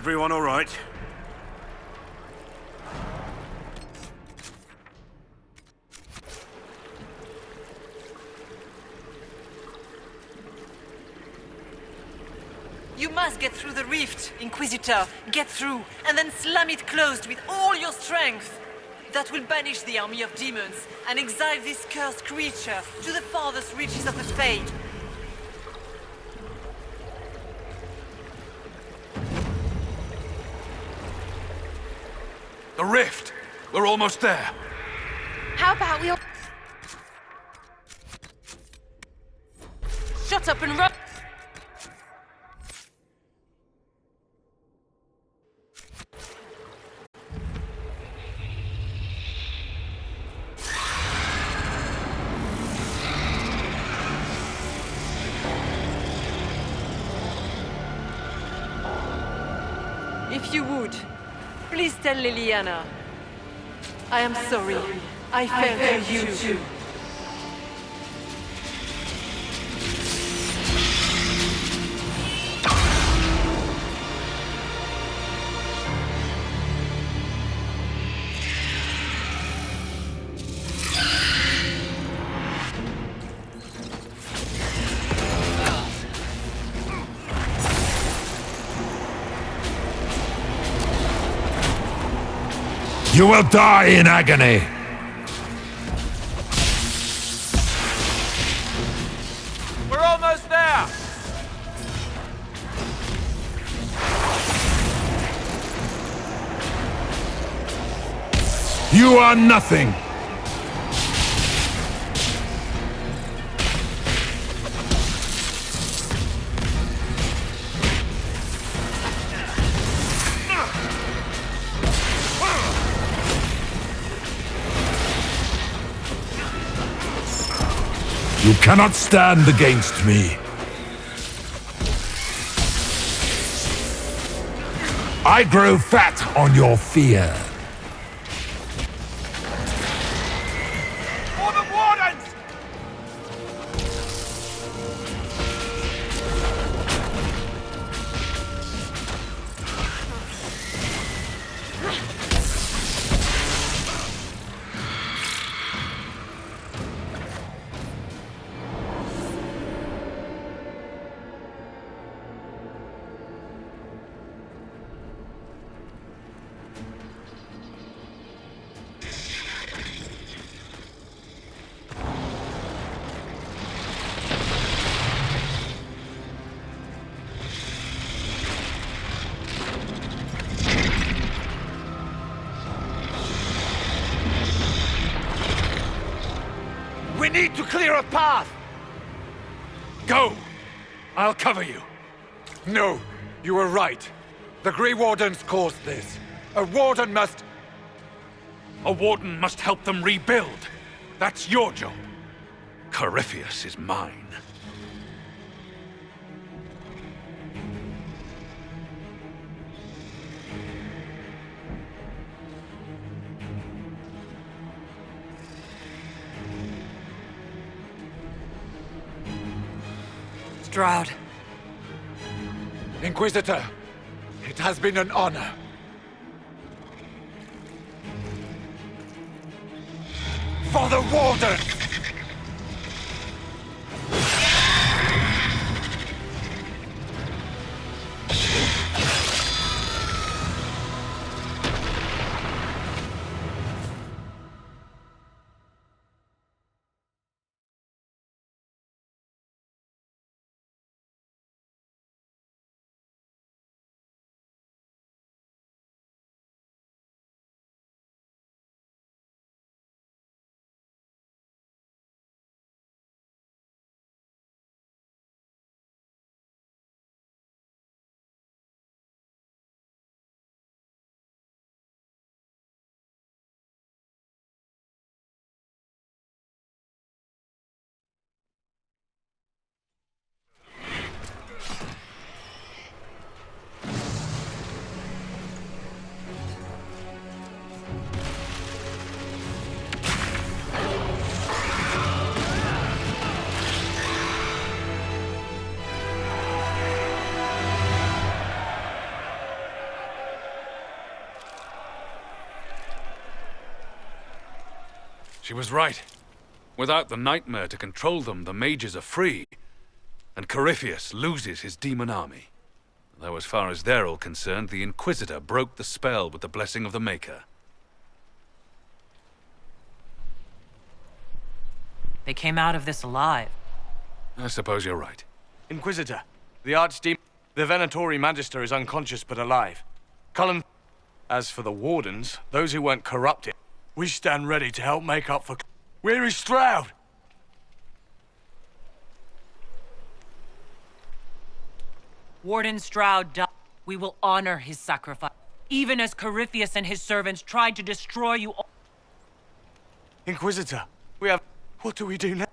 Everyone all right? You must get through the rift, Inquisitor. Get through, and then slam it closed with all your strength. That will banish the army of demons and exile this cursed creature to the farthest reaches of the Fade. The rift! We're almost there. How about we all... Shut up and run! If you would, please tell Liliana. I am sorry. I fell for you too. You will die in agony! We're almost there! You are nothing! You cannot stand against me. I grow fat on your fear. For the Wardens! We need to clear a path! Go! I'll cover you. No, you were right. The Grey Wardens caused this. A Warden must... A Warden must help them rebuild. That's your job. Corypheus is mine. Stroud. Inquisitor, it has been an honor. For the Warden! She was right. Without the nightmare to control them, the mages are free. And Corypheus loses his demon army. Though as far as they're all concerned, the Inquisitor broke the spell with the blessing of the Maker. They came out of this alive. I suppose you're right. Inquisitor, the Archdemon... The Venatori Magister is unconscious but alive. Cullen... As for the Wardens, those who weren't corrupted, we stand ready to help make up for... Where is Stroud? Warden Stroud died. We will honor his sacrifice, even as Corypheus and his servants tried to destroy you all. Inquisitor, we have... What do we do now?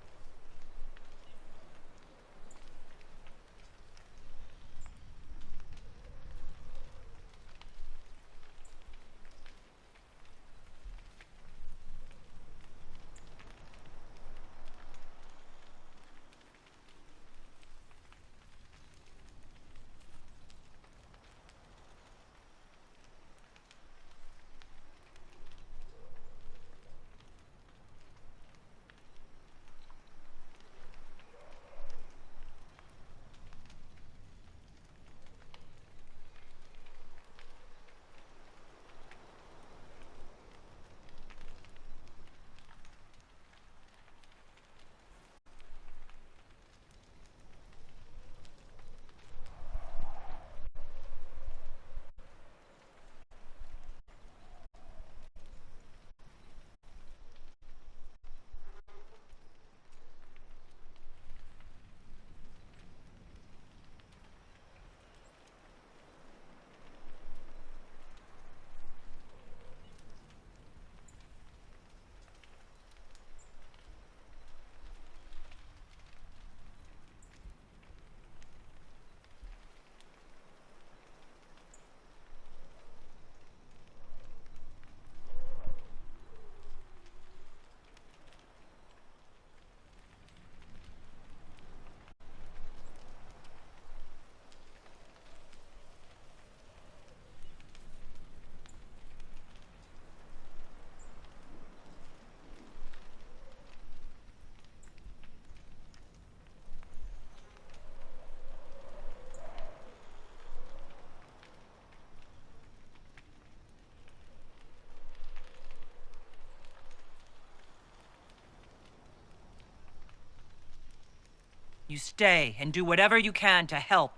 You stay and do whatever you can to help.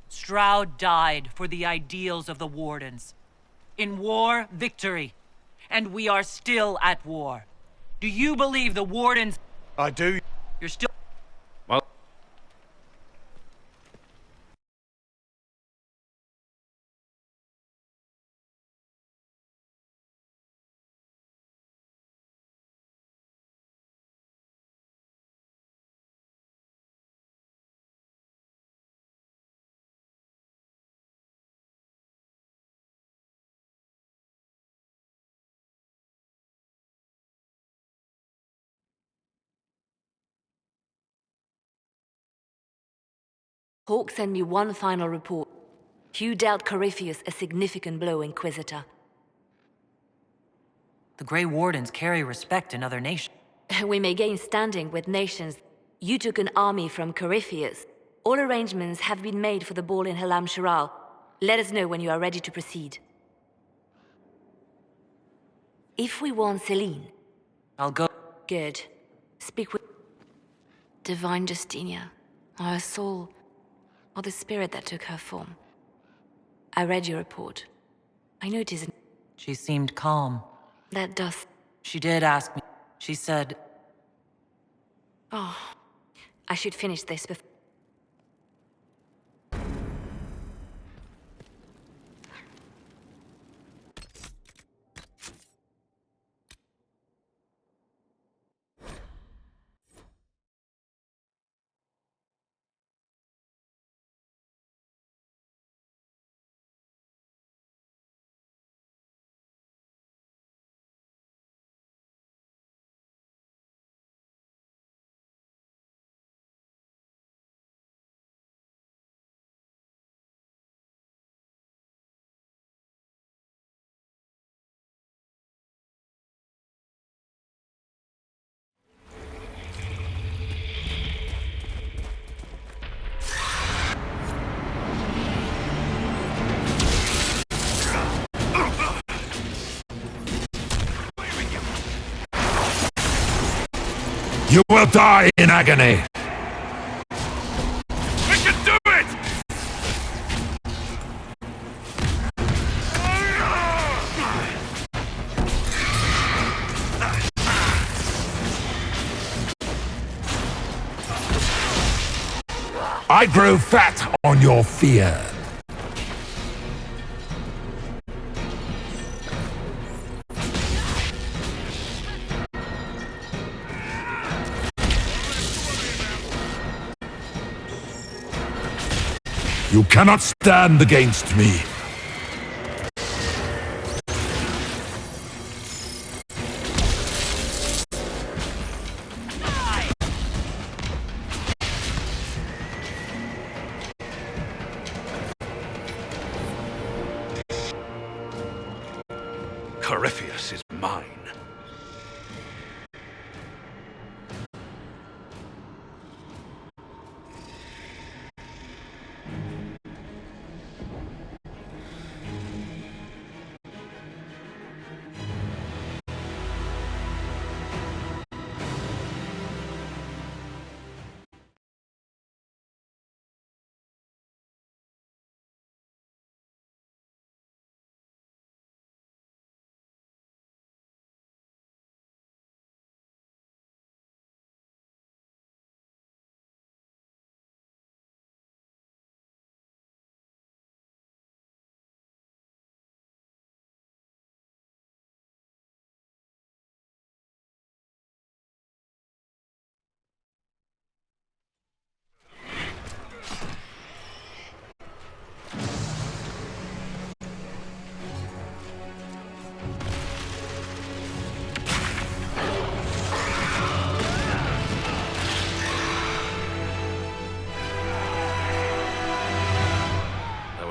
Stroud died for the ideals of the Wardens. In war, victory. And we are still at war. Do you believe the Wardens... I do. You're still... Hawk sent me one final report. Hugh dealt Corypheus a significant blow, Inquisitor. The Grey Wardens carry respect in other nations. We may gain standing with nations. You took an army from Corypheus. All arrangements have been made for the ball in Halam Shiral. Let us know when you are ready to proceed. If we want Celine... I'll go. Good. Speak with... Divine Justinia, our soul, or the spirit that took her form. I read your report. I know it isn't... She seemed calm. That does... She did ask me. She said... Oh, I should finish this before... You will die in agony! We can do it! I grow fat on your fear. You cannot stand against me. Corypheus is mine.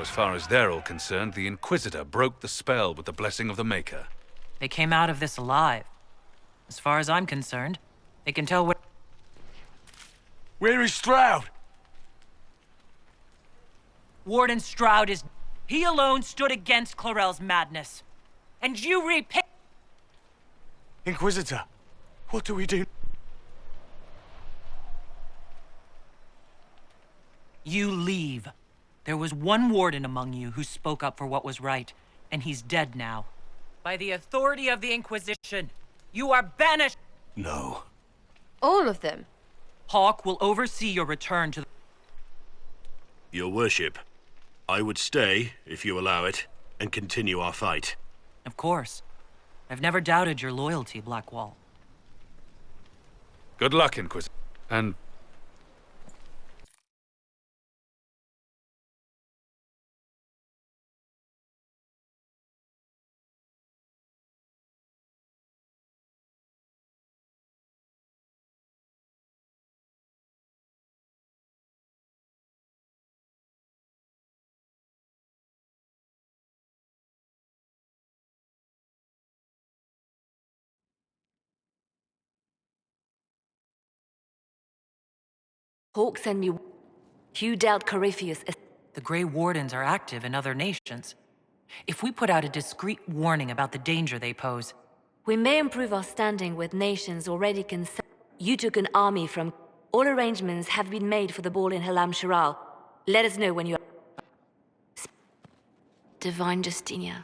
As far as they're all concerned, the Inquisitor broke the spell with the blessing of the Maker. They came out of this alive. As far as I'm concerned, they can tell what... Where is Stroud? Warden Stroud is... He alone stood against Clarel's madness. And you repay... Inquisitor, what do we do? You leave. There was one warden among you who spoke up for what was right, and he's dead now. By the authority of the Inquisition, you are banished! No. All of them? Hawke will oversee your return to the... Your worship, I would stay, if you allow it, and continue our fight. Of course. I've never doubted your loyalty, Blackwall. Good luck, Inquisitor. And Hawke sent me... You doubt Corypheus... The Grey Wardens are active in other nations. If we put out a discreet warning about the danger they pose... We may improve our standing with nations already concerned. You took an army from... All arrangements have been made for the ball in Halam Shiral. Let us know when you are... Divine Justinia.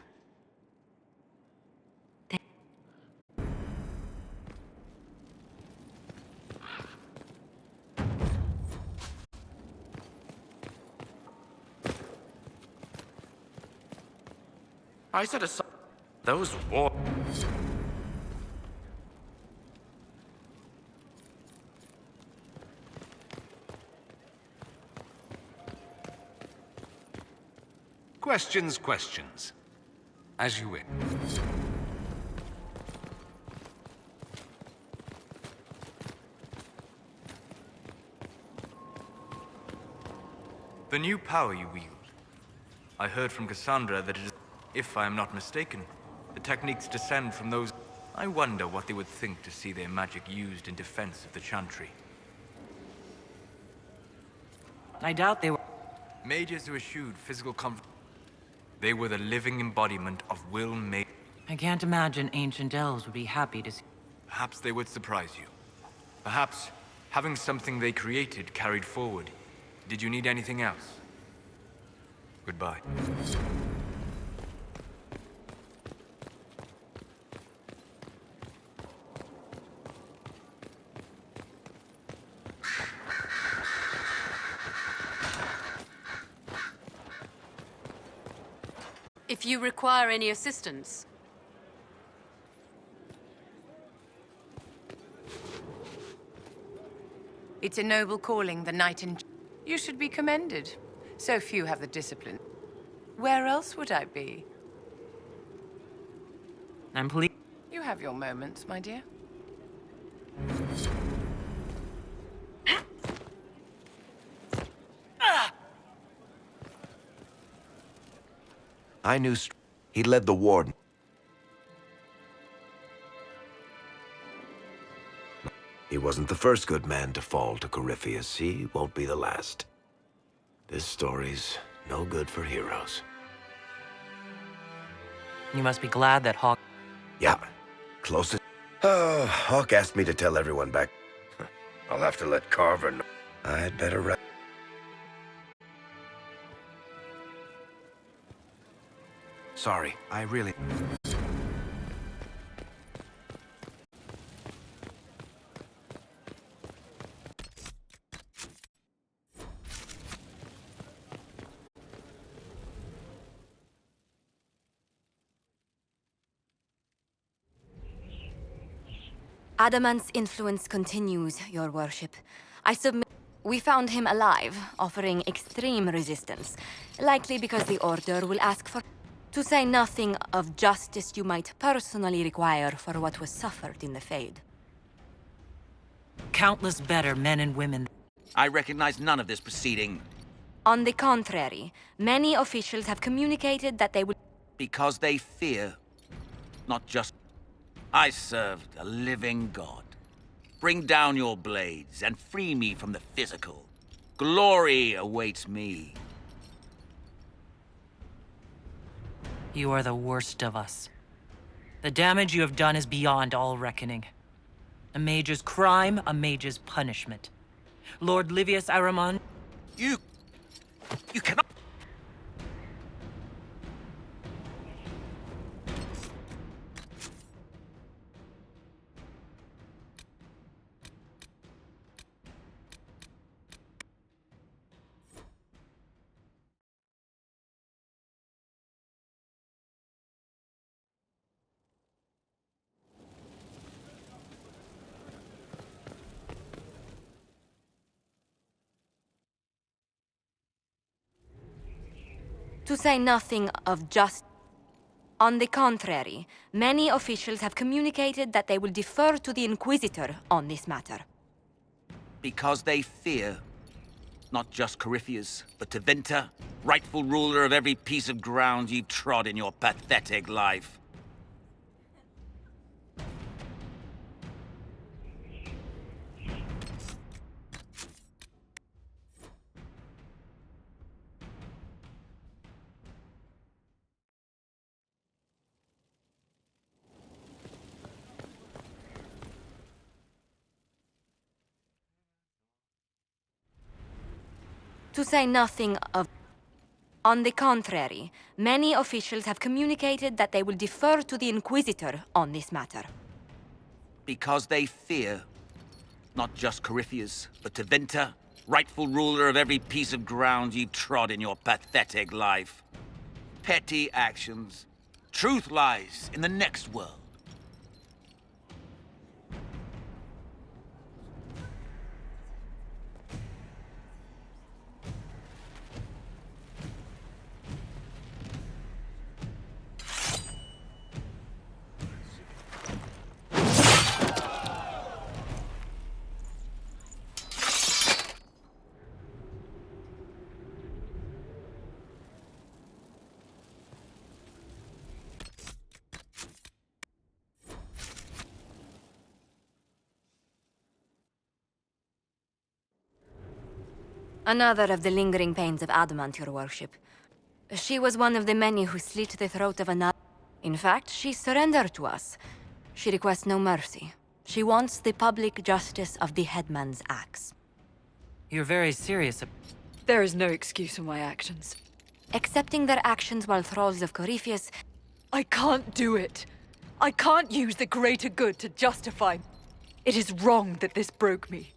I said those war... Questions. As you wish. The new power you wield. I heard from Cassandra that it is, if I am not mistaken, the techniques descend from those... I wonder what they would think to see their magic used in defense of the Chantry. I doubt they were... Mages who eschewed physical comfort. They were the living embodiment of will made. I can't imagine ancient elves would be happy to see... Perhaps they would surprise you. Perhaps having something they created carried forward. Did you need anything else? Goodbye. If you require any assistance, It's a noble calling, the knight in... You should be commended. So few have the discipline. Where else would I be? I'm pleased. You have your moments, my dear. I knew he led the Warden. He wasn't the first good man to fall to Corypheus. He won't be the last. This story's no good for heroes. You must be glad that Hawk... Yeah, closest. Oh, Hawk asked me to tell everyone back. I'll have to let Carver know. I'd better Sorry, I really... Adamant's influence continues, your worship. I submit... We found him alive, offering extreme resistance. Likely because the Order will ask for... To say nothing of justice you might personally require for what was suffered in the Fade. Countless better men and women. I recognize none of this proceeding. On the contrary, many officials have communicated that they will... Because they fear, not just... I served a living god. Bring down your blades and free me from the physical. Glory awaits me. You are the worst of us. The damage you have done is beyond all reckoning. A mage's crime, a mage's punishment. Lord Livius Aramon... You cannot... To say nothing of just... On the contrary, many officials have communicated that they will defer to the Inquisitor on this matter. Because they fear, not just Corypheus, but Tevinter, rightful ruler of every piece of ground you've trod in your pathetic life. To say nothing of... On the contrary, many officials have communicated that they will defer to the Inquisitor on this matter. Because they fear, not just Corypheus, but Tevinter, rightful ruler of every piece of ground you've trod in your pathetic life. Petty actions. Truth lies in the next world. Another of the lingering pains of Adamant, your worship. She was one of the many who slit the throat of another. In fact, she surrendered to us. She requests no mercy. She wants the public justice of the headman's axe. You're very serious. There is no excuse for my actions. Accepting their actions while thralls of Corypheus. I can't do it. I can't use the greater good to justify. It is wrong that this broke me.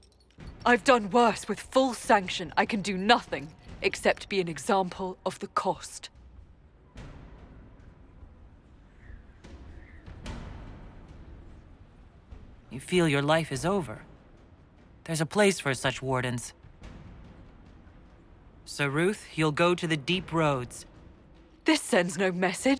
I've done worse with full sanction. I can do nothing except be an example of the cost. You feel your life is over. There's a place for such wardens. So, Ruth, you'll go to the deep roads. This sends no message.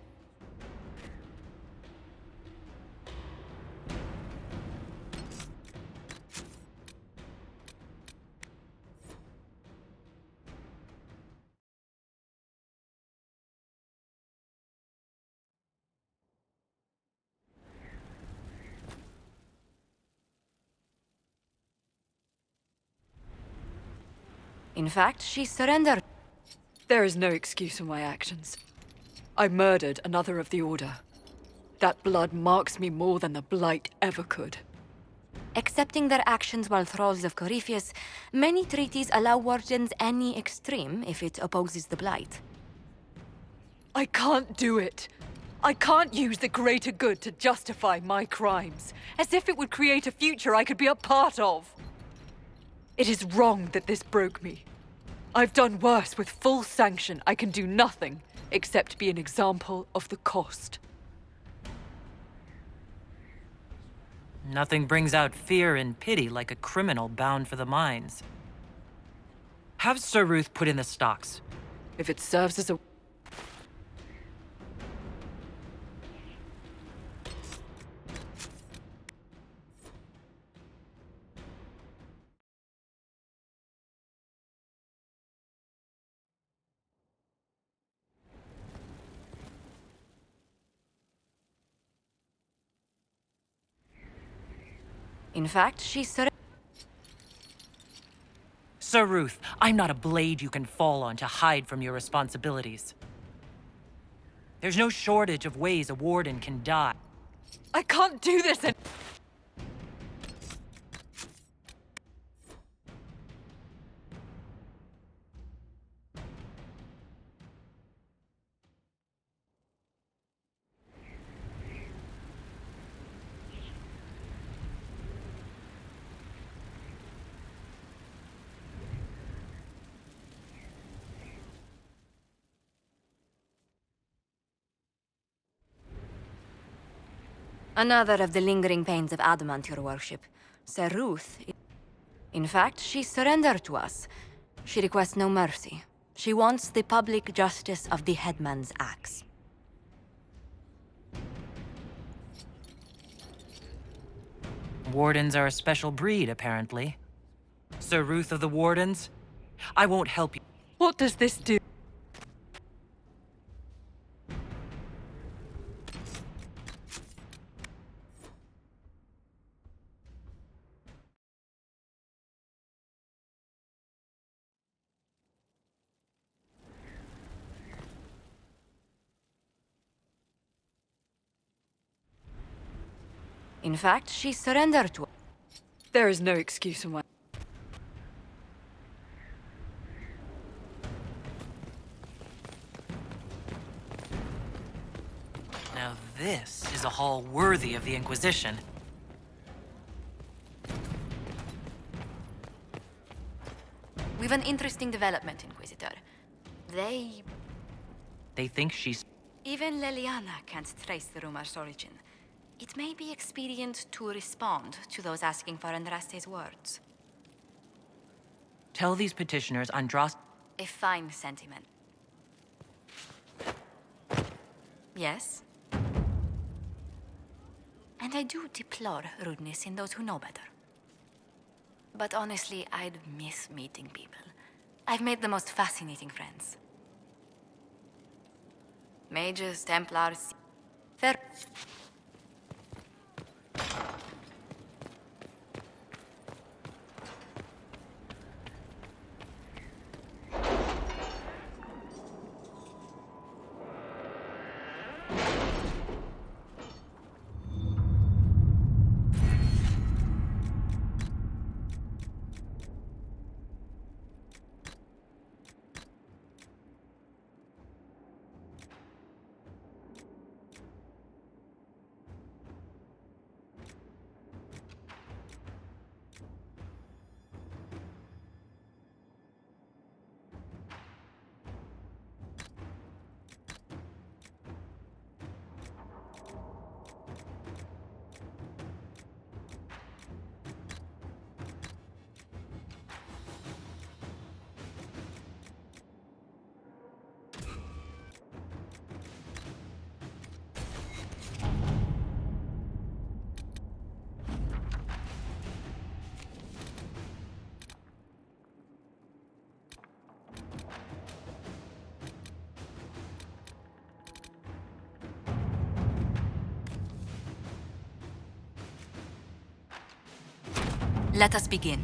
In fact, she surrendered. There is no excuse for my actions. I murdered another of the Order. That blood marks me more than the Blight ever could. Accepting their actions while thralls of Corypheus, many treaties allow wardens any extreme if it opposes the Blight. I can't do it. I can't use the greater good to justify my crimes, as if it would create a future I could be a part of. It is wrong that this broke me. I've done worse with full sanction. I can do nothing except be an example of the cost. Nothing brings out fear and pity like a criminal bound for the mines. Have Sir Ruth put in the stocks. If it serves as a... In fact, she surrendered. Sir Ruth, I'm not a blade you can fall on to hide from your responsibilities. There's no shortage of ways a warden can die. I can't do this and... Another of the lingering pains of Adamant, your worship. Sir Ruth... In fact, she surrendered to us. She requests no mercy. She wants the public justice of the headman's axe. Wardens are a special breed, apparently. Sir Ruth of the Wardens, I won't help you. What does this do? In fact, she surrendered to us. There is no excuse for my... Now this is a hall worthy of the Inquisition. We've an interesting development, Inquisitor. They think she's... Even Leliana can't trace the rumor's origin. It may be expedient to respond to those asking for Andraste's words. Tell these petitioners Andras... A fine sentiment. Yes? And I do deplore rudeness in those who know better. But honestly, I'd miss meeting people. I've made the most fascinating friends. Mages, Templars... Fair... Let us begin.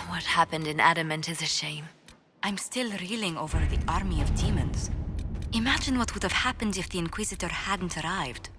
What happened in Adamant is a shame. I'm still reeling over the army of demons. Imagine what would have happened if the Inquisitor hadn't arrived.